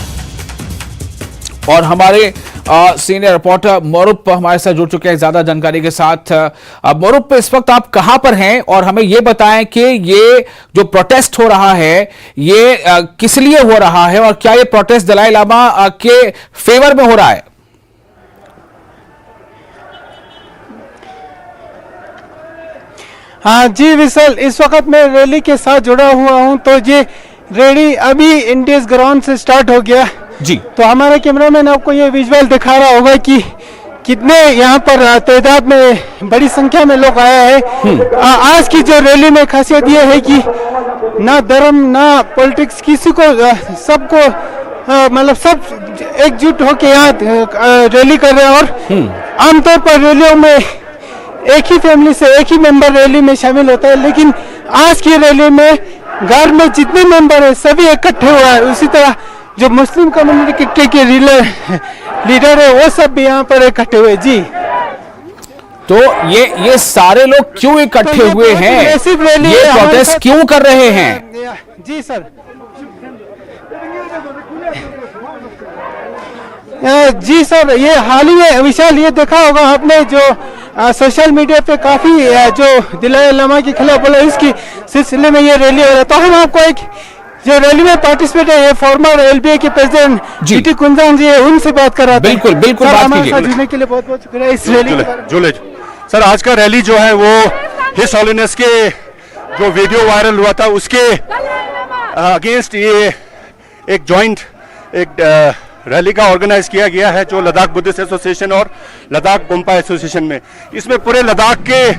और हमारे सीनियर रिपोर्टर मोरुप हमारे साथ जुड़ चुके हैं ज्यादा जानकारी के साथ। मोरुप, इस वक्त आप कहां पर हैं और हमें ये बताएं कि ये जो प्रोटेस्ट हो रहा है ये किस लिए हो रहा है और क्या ये प्रोटेस्ट दलाई लामा के फेवर में हो रहा है? हाँ जी विशाल, इस वक्त मैं रैली के साथ जुड़ा हुआ हूं। तो ये रैली अभी इंडियस ग्राउंड से स्टार्ट हो गया जी। तो हमारा कैमरामैन आपको ये विजुअल दिखा रहा होगा कि कितने यहाँ पर तादाद में बड़ी संख्या में लोग आया है। आज की जो रैली में खासियत ये है कि ना धर्म ना पॉलिटिक्स, किसी को सबको मतलब सब एकजुट होके यहाँ रैली कर रहे हैं। और आमतौर पर रैलियों में एक ही फैमिली से एक ही मेंबर रैली में शामिल होता है, लेकिन आज की रैली में घर में जितने मेंबर है सभी इकट्ठे हुआ है। उसी तरह जो मुस्लिम कम्युनिटी के लीडर है वो सब भी यहाँ पर इकट्ठे हुए जी। तो ये सारे लोग क्यों इकट्ठे हुए हैं, ये प्रोटेस्ट क्यों कर रहे हैं? जी सर, जी सर, ये हाल ही में विशाल ये देखा होगा आपने जो सोशल मीडिया पे काफी जो दलाई लामा के खिलाफ बोला, इसकी सिलसिले में ये रैली हो रहा है। तो हम आपको एक जो रैली में पार्टिसिपेट है फॉर्मर एलबीए के प्रेसिडेंट जीटी कुंजान जी है, उनसे बात कर रहा था। बिल्कुल बिल्कुल, हमारे साथ जुड़ने के लिए बहुत बहुत शुक्रिया। इस रैली सर, आज का रैली जो है वो हिज हॉलीनेस के जो वीडियो वायरल हुआ था उसके अगेंस्ट ये एक जॉइंट एक रैली का ऑर्गेनाइज किया गया है जो लद्दाख बुद्धिस्ट एसोसिएशन और लद्दाख गोम्पा एसोसिएशन में। इसमें पूरे लद्दाख के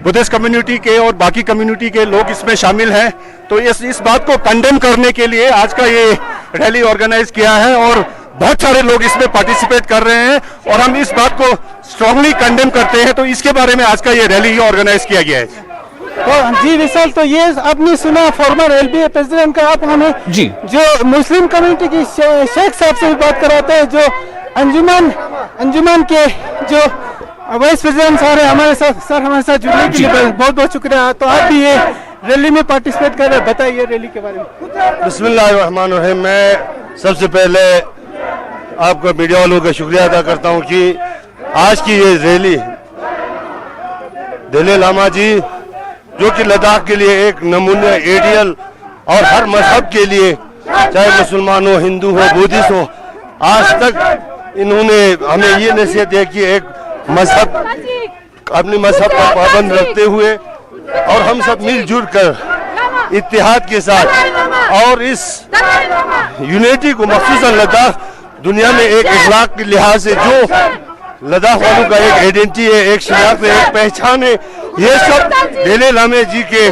बुद्धिस्ट कम्युनिटी के और बाकी कम्युनिटी के लोग इसमें शामिल हैं। तो इस बात को कंडेम करने के लिए आज का ये रैली ऑर्गेनाइज किया है और बहुत सारे लोग इसमें पार्टिसिपेट कर रहे हैं और हम इस बात को स्ट्रांगली कंडेम करते हैं। तो इसके बारे में आज का ये रैली ऑर्गेनाइज किया गया है। तो जी विशाल, तो ये आपने सुना फॉर्मर LBA प्रेसिडेंट का। आप हमें जी जो मुस्लिम कम्युनिटी की शेख साहब से भी बात कराते हैं, जो अंजुमन के जो वाइस प्रेसिडेंट सर है हमारे साथ। सर हमारे साथ जुड़ने के लिए बहुत बहुत शुक्रिया। तो आप भी ये रैली में पार्टिसिपेट कर रहे हैं, बताइए रैली के बारे में। बिस्मिल्लाहिर्रहमानिर्रहीम। मैं सबसे पहले आपका मीडिया वालों का शुक्रिया अदा करता हूँ कि आज की ये रैली दलाई लामा जी जो कि लद्दाख के लिए एक नमूना आइडियल और हर मजहब के लिए, चाहे मुसलमान हो, हिंदू हो, बुद्धिस्ट हो, आज तक इन्होंने हमें ये नसीहत दी कि एक मजहब अपने मजहब का पाबंद रखते हुए और हम सब मिलजुल कर इत्तेहाद के साथ और इस यूनिटी को मखसूसन लद्दाख दुनिया में एक इखलाक के लिहाज से जो लद्दाख वालों का एक आइडेंटिटी है, एक शिनाख्त है, एक पहचान है, ये सब दलाई लामा जी के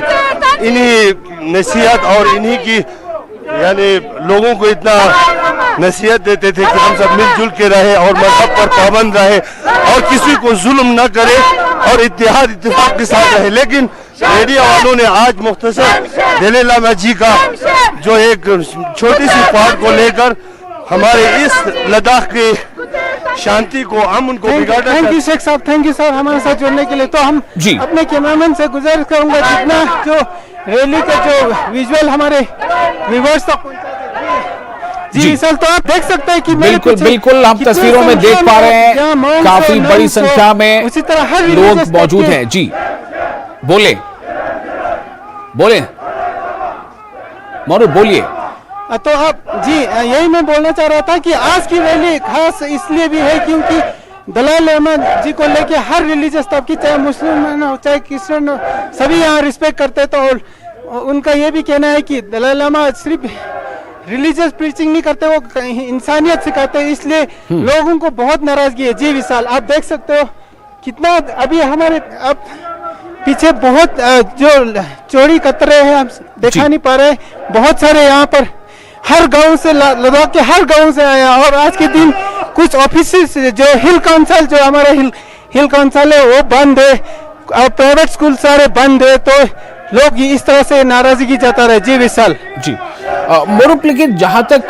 इन्हीं नसीहत और इन्हीं की यानी लोगों को इतना नसीहत देते थे कि हम सब मिलजुल के रहे और मजहब पर पाबंद रहे और किसी को जुल्म न करे और इत्तेहाद इत्तेफाक के साथ रहे। लेकिन मीडिया वालों ने आज मुख्तसर दलाई लामा जी का जो एक छोटी सी पार्ट को लेकर हमारे इस लद्दाख के शांति को अमन को बिगाड़ा। थैंक यू शेख साहब, थैंक यू सर हमारे साथ जुड़ने के लिए। तो हम अपने कैमरामैन से गुजारिश करूंगा जितना जो रैली का जो विजुअल हमारे व्यूअर्स तक पहुंचा जी सर। तो आप देख सकते हैं कि बिल्कुल हम तस्वीरों में देख पा रहे हैं काफी बड़ी संख्या में उसी तरह हर लोग मौजूद हैं। जी बोले मौरू बोलिए। तो आप जी यही मैं बोलना चाह रहा था कि आज की रैली खास इसलिए भी है क्योंकि दलाई लामा जी को लेके हर रिलीजियस तबके, चाहे मुस्लिम हो चाहे क्रिश्चियन हो, सभी यहाँ रिस्पेक्ट करते। तो उनका ये भी कहना है कि दलाई लामा सिर्फ रिलीजियस प्रीचिंग नहीं करते, वो इंसानियत सिखाते हैं, इसलिए लोगों को बहुत नाराजगी है। जी विशाल, आप देख सकते हो कितना अभी हमारे अब पीछे बहुत जो चौड़ी कतरे हैं हम दिखा नहीं पा रहे। बहुत सारे यहाँ पर हर गांव से, लद्दाख के हर गांव से आया और आज के दिन कुछ ऑफिस जो हिल काउंसिल जो हमारे हिल काउंसिल है वो बंद है और प्राइवेट स्कूल सारे बंद है। तो लोग इस तरह से नाराजगी जता रहे। जी विशाल जी मोरूप, लेकिन जहां तक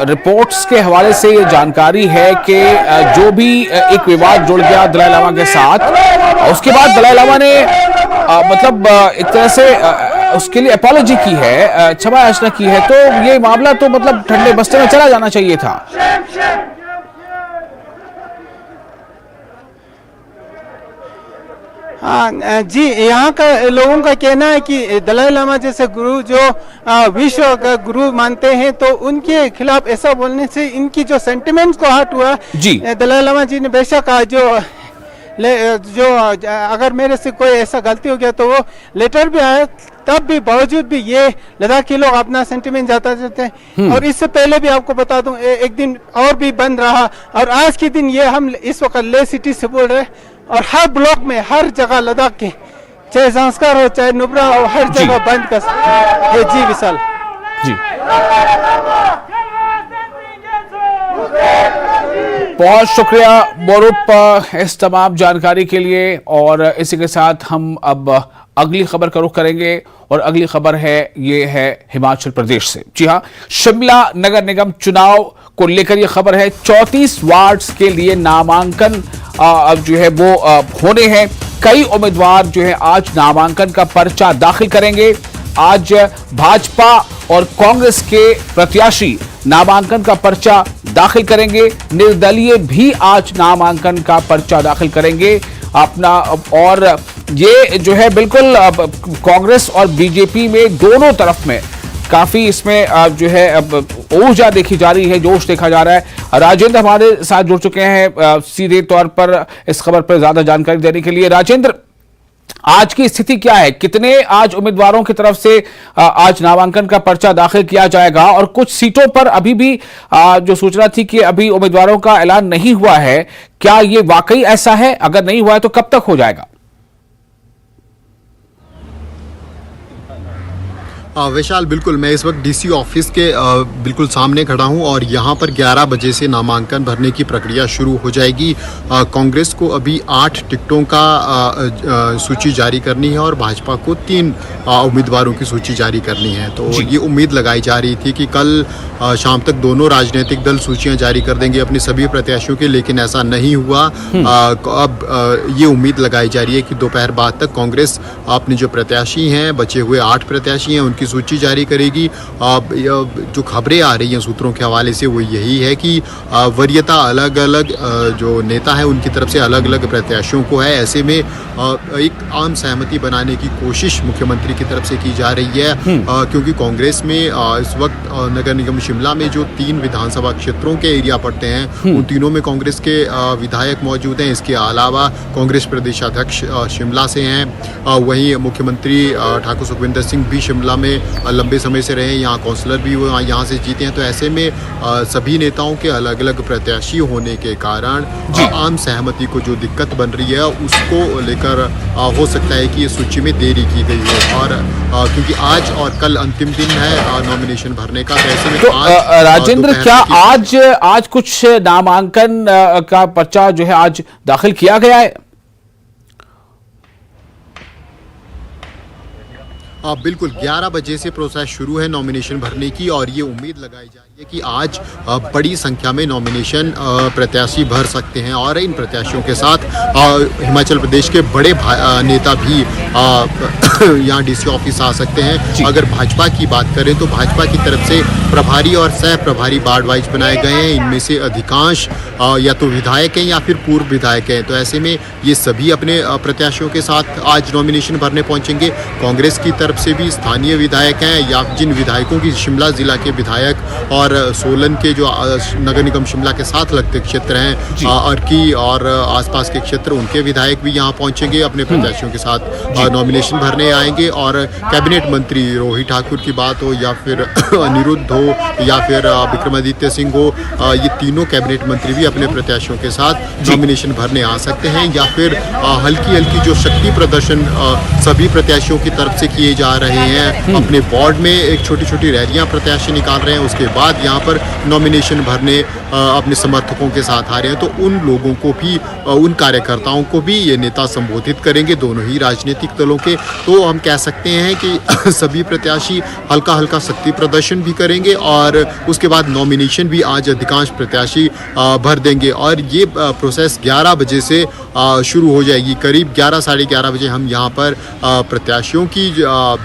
रिपोर्ट्स के हवाले से ये जानकारी है कि जो भी एक विवाद जुड़ गया दलाई लामा के साथ, उसके बाद दलाई लामा ने मतलब एक तरह से उसके लिए अपॉलॉजी की है, क्षमा याचना की है। तो ये मामला तो मतलब ठंडे बस्ते में चला जाना चाहिए था। हाँ जी, यहाँ का लोगों का कहना है कि दलाई लामा जैसे गुरु जो विश्व का गुरु मानते हैं, तो उनके खिलाफ ऐसा बोलने से इनकी जो सेंटिमेंट्स को हर्ट हुआ। दलाई लामा जी ने बेशक जो अगर मेरे से कोई ऐसा गलती हो गया तो वो लेटर भी आया, तब भी बावजूद भी ये लद्दाख के लोग अपना सेंटिमेंट जाता रहते हैं। और इससे पहले भी आपको बता दूं एक दिन और भी बंद रहा और आज के दिन ये हम इस वक्त ले सिटी से बोल रहे और हर ब्लॉक में हर जगह लद्दाख के चाहे संस्कार हो चाहे नुब्रा हो हर जगह बंद कर है। जी विशाल जी बहुत शुक्रिया मोरूप इस तमाम जानकारी के लिए। और इसी के साथ हम अब अगली खबर का रुख करेंगे और अगली खबर है ये है हिमाचल प्रदेश से। जी हाँ, शिमला नगर निगम चुनाव को लेकर ये खबर है। 34 वार्ड्स के लिए नामांकन अब जो है वो होने हैं। कई उम्मीदवार जो है आज नामांकन का पर्चा दाखिल करेंगे। आज भाजपा और कांग्रेस के प्रत्याशी नामांकन का पर्चा दाखिल करेंगे। निर्दलीय भी आज नामांकन का पर्चा दाखिल करेंगे अपना। और ये जो है बिल्कुल कांग्रेस और बीजेपी में दोनों तरफ में काफी इसमें जो है ऊर्जा देखी जा रही है, जोश देखा जा रहा है। राजेंद्र हमारे साथ जुड़ चुके हैं सीधे तौर पर इस खबर पर ज्यादा जानकारी देने के लिए। राजेंद्र, आज की स्थिति क्या है? कितने आज उम्मीदवारों की तरफ से आज नामांकन का पर्चा दाखिल किया जाएगा? और कुछ सीटों पर अभी भी जो सूचना थी कि अभी उम्मीदवारों का ऐलान नहीं हुआ है, क्या ये वाकई ऐसा है? अगर नहीं हुआ है तो कब तक हो जाएगा? विशाल, बिल्कुल मैं इस वक्त डीसी ऑफिस के बिल्कुल सामने खड़ा हूं और यहां पर 11 बजे से नामांकन भरने की प्रक्रिया शुरू हो जाएगी। कांग्रेस को अभी 8 टिकटों का सूची जारी करनी है और भाजपा को 3 उम्मीदवारों की सूची जारी करनी है। तो ये उम्मीद लगाई जा रही थी कि कल शाम तक दोनों राजनीतिक दल सूचियां जारी कर देंगे अपने सभी प्रत्याशियों के, लेकिन ऐसा नहीं हुआ। अब ये उम्मीद लगाई जा रही है कि दोपहर बाद तक कांग्रेस अपने जो प्रत्याशी हैं, बचे हुए 8 प्रत्याशी हैं, उनकी सूची जारी करेगी। जो खबरें आ रही हैं सूत्रों के हवाले से वो यही है कि वरीयता अलग अलग जो नेता है उनकी तरफ से अलग अलग प्रत्याशियों को है। ऐसे में एक आम सहमति बनाने की कोशिश मुख्यमंत्री की तरफ से की जा रही है, क्योंकि कांग्रेस में इस वक्त नगर निगम शिमला में जो 3 विधानसभा क्षेत्रों के एरिया पड़ते हैं उन तीनों में कांग्रेस के विधायक मौजूद हैं। इसके अलावा कांग्रेस प्रदेशाध्यक्ष शिमला से हैं, वहीं मुख्यमंत्री ठाकुर सुखविंदर सिंह भी शिमला में लंबे समय से रहे, यहाँ काउंसलर भी हुए, यहाँ से जीते हैं। तो ऐसे में सभी नेताओं के अलग अलग प्रत्याशी होने के कारण आम सहमति को जो दिक्कत बन रही है उसको लेकर हो सकता है कि ये सूची में देरी की गई है। और क्योंकि आज और कल अंतिम दिन है नॉमिनेशन भरने का, तो ऐसे में तो राजेंद्र, क्या आज कुछ नामांकन का पर्चा जो है आज दाखिल किया गया है? बिल्कुल 11 बजे से प्रोसेस शुरू है नॉमिनेशन भरने की और ये उम्मीद लगाई जा रही है कि आज बड़ी संख्या में नॉमिनेशन प्रत्याशी भर सकते हैं और इन प्रत्याशियों के साथ हिमाचल प्रदेश के बड़े नेता भी यहाँ डीसी ऑफिस आ सकते हैं। अगर भाजपा की बात करें तो भाजपा की तरफ से प्रभारी और सह प्रभारी वार्ड वाइज बनाए गए हैं। इनमें से अधिकांश या तो विधायक हैं या फिर पूर्व विधायक हैं। तो ऐसे में ये सभी अपने प्रत्याशियों के साथ आज नॉमिनेशन भरने पहुंचेंगे। कांग्रेस की तरफ से भी स्थानीय विधायक हैं या जिन विधायकों की शिमला जिला के विधायक और सोलन के जो नगर निगम शिमला के साथ लगते क्षेत्र हैं अर्की और आसपास के क्षेत्र, उनके विधायक भी यहाँ पहुंचेंगे, अपने प्रत्याशियों के साथ नॉमिनेशन भरने आएंगे। और कैबिनेट मंत्री रोहित ठाकुर की बात हो या फिर अनिरुद्ध हो या फिर विक्रमादित्य सिंह हो, ये तीनों कैबिनेट मंत्री भी अपने प्रत्याशियों के साथ नॉमिनेशन भरने आ सकते हैं। या फिर हल्की हल्की जो शक्ति प्रदर्शन सभी प्रत्याशियों की तरफ से किए जा रहे हैं, अपने वार्ड में एक छोटी छोटी रैलियां प्रत्याशी निकाल रहे हैं, उसके बाद यहाँ पर नॉमिनेशन भरने अपने समर्थकों के साथ आ रहे हैं। तो उन लोगों को भी, उन कार्यकर्ताओं को भी ये नेता संबोधित करेंगे, दोनों ही राजनीतिक दलों के। तो हम कह सकते हैं कि सभी प्रत्याशी हल्का हल्का शक्ति प्रदर्शन भी करेंगे और उसके बाद नॉमिनेशन भी आज अधिकांश प्रत्याशी भर देंगे। और ये प्रोसेस 11 बजे से शुरू हो जाएगी। करीब 11 साढ़े 11 बजे हम यहाँ पर प्रत्याशियों की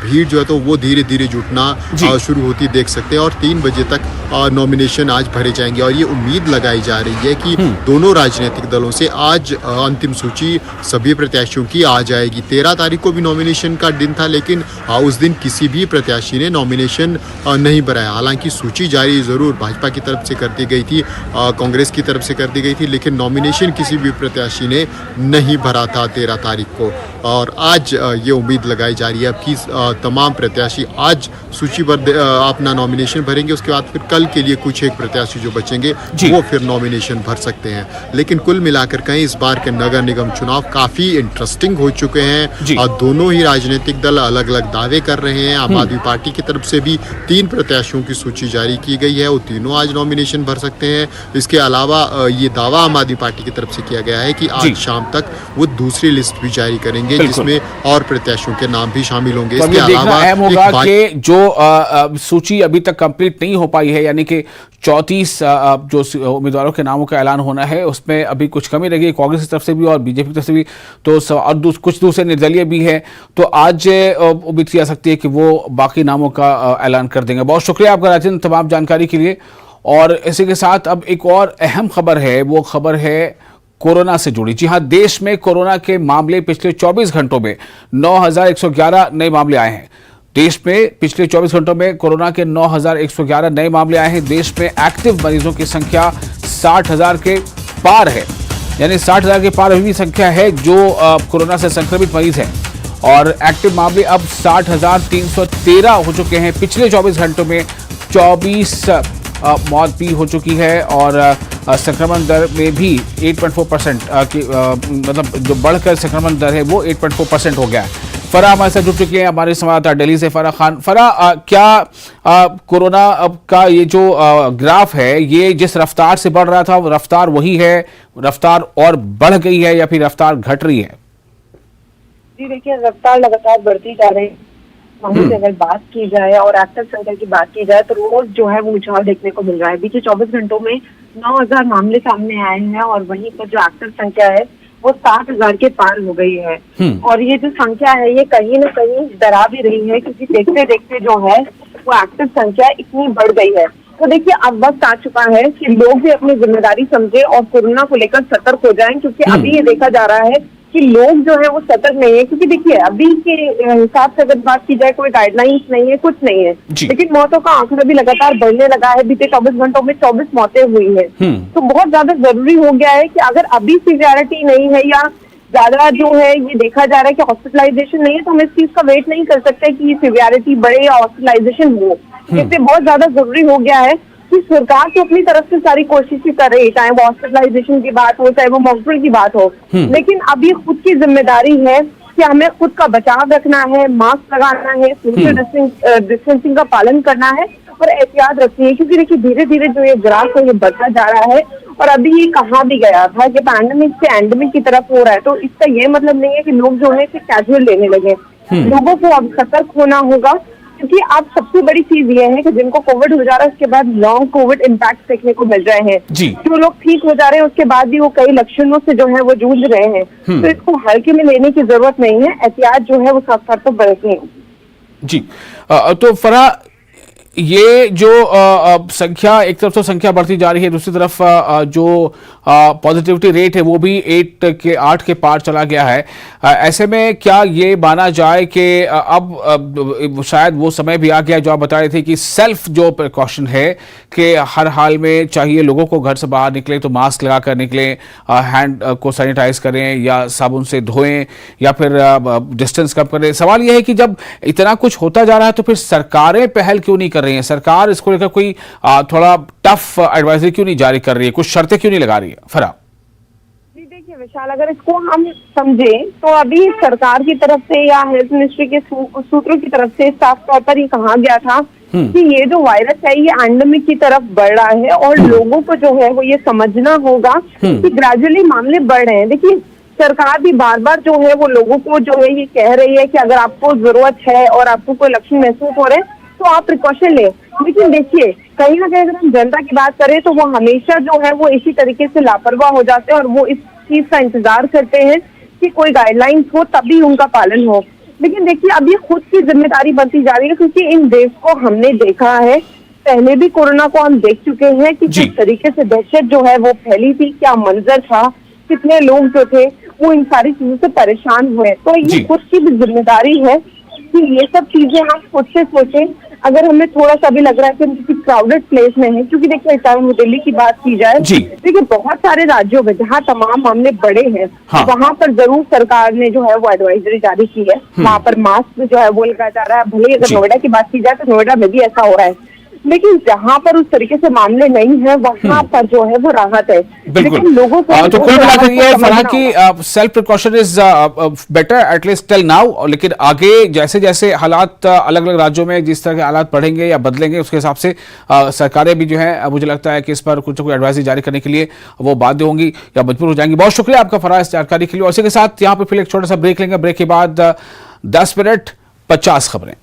भीड़ जो है तो वो धीरे धीरे जुटना शुरू होती देख सकते हैं और 3 बजे तक नॉमिनेशन आज भरे जाएंगे। और ये उम्मीद लगाई जा रही है कि दोनों राजनीतिक दलों से आज अंतिम सूची सभी प्रत्याशियों की आ जाएगी। 13 तारीख को भी नॉमिनेशन का दिन था, लेकिन उस दिन किसी भी प्रत्याशी ने नॉमिनेशन नहीं भराया। हालांकि सूची जारी जरूर भाजपा की तरफ से कर दी गई थी, कांग्रेस की तरफ से कर दी गई थी, लेकिन नॉमिनेशन किसी भी प्रत्याशी ने नहीं भरा था 13 तारीख को। और आज ये उम्मीद लगाई जा रही है कि तमाम प्रत्याशी आज सूची पर अपना नॉमिनेशन भरेंगे। उसके बाद फिर कल के लिए कुछ एक प्रत्याशी जो बचेंगे वो फिर नॉमिनेशन भर सकते हैं। लेकिन कुल मिलाकर कहें इस बार के नगर निगम चुनाव काफी इंटरेस्टिंग हो चुके हैं और दोनों ही राजनीतिक दल अलग अलग दावे कर रहे हैं। आम आदमी पार्टी की तरफ से भी 3 प्रत्याशियों की सूची जारी की गई है, वो तीनों आज नॉमिनेशन भर सकते हैं। इसके अलावा ये दावा आम आदमी पार्टी की तरफ से किया गया है कि आज शाम तक वो दूसरी लिस्ट भी जारी करेंगे जिसमें और प्रत्याशियों के नाम भी शामिल होंगे। इसके अलावा अहम होगा कि जो सूची अभी तक कंप्लीट नहीं हो पाई है, यानी कि 34 जो उम्मीदवारों के नामों का ऐलान होना है, उसमें अभी कुछ कमी रही है कांग्रेस की तरफ से भी और बीजेपी की तरफ से भी, तो और कुछ दूसरे निर्दलीय भी है। तो आज उम्मीद की जा सकती है कि वो बाकी नामों का ऐलान कर देंगे। बहुत शुक्रिया आपका राजेंद्र तमाम जानकारी के लिए। और इसी के साथ अब एक और अहम खबर है, वो खबर है कोरोना से जुड़ी। जी हां, देश में कोरोना के मामले पिछले 24 घंटों में 9,111 नए मामले आए हैं। देश में पिछले 24 घंटों में कोरोना के 9,111 नए मामले आए हैं। देश में एक्टिव मरीजों की संख्या 60,000 के पार है, यानी 60,000 के पार अभी भी संख्या है जो कोरोना से संक्रमित मरीज हैं। और एक्टिव मामले अब 60,313 हो चुके हैं। पिछले 24 घंटों में 24 मौत भी हो चुकी है और संक्रमण दर में भी 8.4% की मतलब जो बढ़कर संक्रमण दर है वो 8.4% हो गया है। फरा हमारे साथ जुड़ चुके हैं, हमारे संवाददाता दिल्ली से फरा खान। फरा, क्या कोरोना का ये जो ग्राफ है ये जिस रफ्तार से बढ़ रहा था वो रफ्तार वही है, रफ्तार और बढ़ गई है या फिर रफ्तार घट रही है? जी देखिए, रफ्तार लगातार बढ़ती जा रही है। मामलों की अगर बात की जाए और एक्टिव संख्या की बात की जाए तो रोज जो है वो उछाल देखने को मिल रहा है। बीते 24 घंटों में 9,000 मामले सामने आए हैं और वहीं पर जो एक्टिव संख्या है वो 60,000 के पार हो गई है। और ये जो संख्या है ये कहीं न कहीं डरा भी रही है, क्योंकि देखते देखते जो है वो एक्टिव संख्या इतनी बढ़ गई है। तो देखिए, अब वक्त आ चुका है कि लोग भी अपनी जिम्मेदारी समझे और कोरोना को लेकर सतर्क हो जाएं, क्योंकि अभी ये देखा जा रहा है कि लोग जो है वो सतर्क नहीं है। क्योंकि देखिए, अभी के हिसाब से अगर बात की जाए कोई गाइडलाइंस नहीं है, कुछ नहीं है, लेकिन मौतों का आंकड़ा भी लगातार बढ़ने लगा है। बीते 24 घंटों में 24 मौतें हुई है। तो बहुत ज्यादा जरूरी हो गया है कि अगर अभी सिवियरिटी नहीं है या ज्यादा जो है ये देखा जा रहा है कि हॉस्पिटलाइजेशन नहीं है, तो हम इस चीज का वेट नहीं कर सकते कि सिवियरिटी बढ़े या हॉस्पिटलाइजेशन हो। इससे बहुत ज्यादा जरूरी हो गया है कि सरकार तो अपनी तरफ से सारी कोशिशें कर रही है, चाहे वो हॉस्पिटलाइजेशन की बात हो, चाहे वो मॉनिटरिंग की बात हो, लेकिन अब ये खुद की जिम्मेदारी है कि हमें खुद का बचाव रखना है, मास्क लगाना है, सोशल डिस्टेंसिंग का पालन करना है और एहतियात रखनी है। क्योंकि देखिए, धीरे धीरे जो ये ग्राफ है ये बढ़ता जा रहा है और अभी ये कहा भी गया था कि पैंडेमिक से एंडेमिक की तरफ हो रहा है। तो इसका ये मतलब नहीं है कि लोग जो है इसे कैजुअल लेने लगे। लोगों को अब सतर्क होना होगा, क्योंकि अब सबसे बड़ी चीज ये है कि जिनको कोविड हो जा रहा है उसके बाद लॉन्ग कोविड इम्पैक्ट देखने को मिल रहे हैं। जो लोग ठीक हो जा रहे हैं उसके बाद भी वो कई लक्षणों से जो है वो जूझ रहे हैं। तो इसको हल्के में लेने की जरूरत नहीं है, एहतियात जो है वो साथ साथ तो बरतनी है। जी, तो फरा, ये जो संख्या, एक तरफ तो संख्या बढ़ती जा रही है, दूसरी तरफ जो पॉजिटिविटी रेट है वो भी 8 के पार चला गया है। ऐसे में क्या ये माना जाए कि अब शायद वो समय भी आ गया जो आप बता रहे थे कि सेल्फ जो प्रिकॉशन है कि हर हाल में चाहिए लोगों को घर से बाहर निकले तो मास्क लगा कर निकलें, हैंड को सैनिटाइज करें या साबुन से धोएं या फिर डिस्टेंस कम करें। सवाल यह है कि जब इतना कुछ होता जा रहा है तो फिर सरकारें पहल क्यों नहीं कर रही हैं? सरकार इसको लेकर कोई थोड़ा टफ एडवाइजरी क्यों नहीं जारी कर रही है? कुछ शर्तें क्यों नहीं लगा रही है? फरा, देखिए विशाल, अगर इसको हम समझे तो अभी सरकार की तरफ से या हेल्थ मिनिस्ट्री के सूत्रों की तरफ से साफ तौर पर ये कहा गया था कि ये जो वायरस है ये एंडेमिक की तरफ बढ़ रहा है और लोगों को जो है वो ये समझना होगा कि ग्रेजुअली मामले बढ़ रहे हैं। देखिए, सरकार भी बार बार जो है वो लोगों को जो है ये कह रही है कि अगर आपको जरूरत है और आपको कोई लक्षण महसूस हो रहे हैं तो आप प्रिकॉशन लें। लेकिन देखिए, कहीं ना कहीं अगर हम जनता की बात करें तो वो हमेशा जो है वो इसी तरीके से लापरवाह हो जाते हैं और वो इस चीज का इंतजार करते हैं कि कोई गाइडलाइंस हो तभी उनका पालन हो। लेकिन देखिए, अब ये खुद की जिम्मेदारी बनती जा रही है, क्योंकि इन देश को हमने देखा है, पहले भी कोरोना को हम देख चुके हैं कि किस तरीके से दहशत जो है वो फैली थी, क्या मंजर था, कितने लोग जो थे वो इन सारी चीजों से परेशान हुए। तो ये खुद की भी जिम्मेदारी है कि ये सब चीजें हम खुद से सोचें। अगर हमें थोड़ा सा भी लग रहा है कि हम किसी क्राउडेड प्लेस में है, क्योंकि देखिए चाहे वो दिल्ली की बात की जाए, देखिए बहुत सारे राज्यों में जहाँ तमाम मामले बड़े हैं वहाँ पर जरूर सरकार ने जो है वो एडवाइजरी जारी की है। वहाँ पर मास्क जो है वो लगाया जा रहा है। भले अगर नोएडा की बात की जाए तो नोएडा में भी ऐसा हो रहा है, लेकिन जहाँ पर उस तरीके से मामले नहीं है वहाँ पर जो है वो राहत है। बिल्कुल, लोगों को तो कुल मिलाकर ये फरहा की self precaution is better at least till now. लेकिन आगे जैसे जैसे हालात अलग अलग राज्यों में जिस तरह के हालात बढ़ेंगे या बदलेंगे उसके हिसाब से सरकारें भी जो है मुझे लगता है कि इस पर कुछ एडवाइजरी जारी करने के लिए वो बाध्य होंगी या मजबूर हो जाएंगी। बहुत शुक्रिया आपका फरहा इस जानकारी के लिए। और इसी के साथ यहाँ पे फिर एक छोटा सा ब्रेक लेंगे। ब्रेक के बाद 10 मिनट 50 खबरें।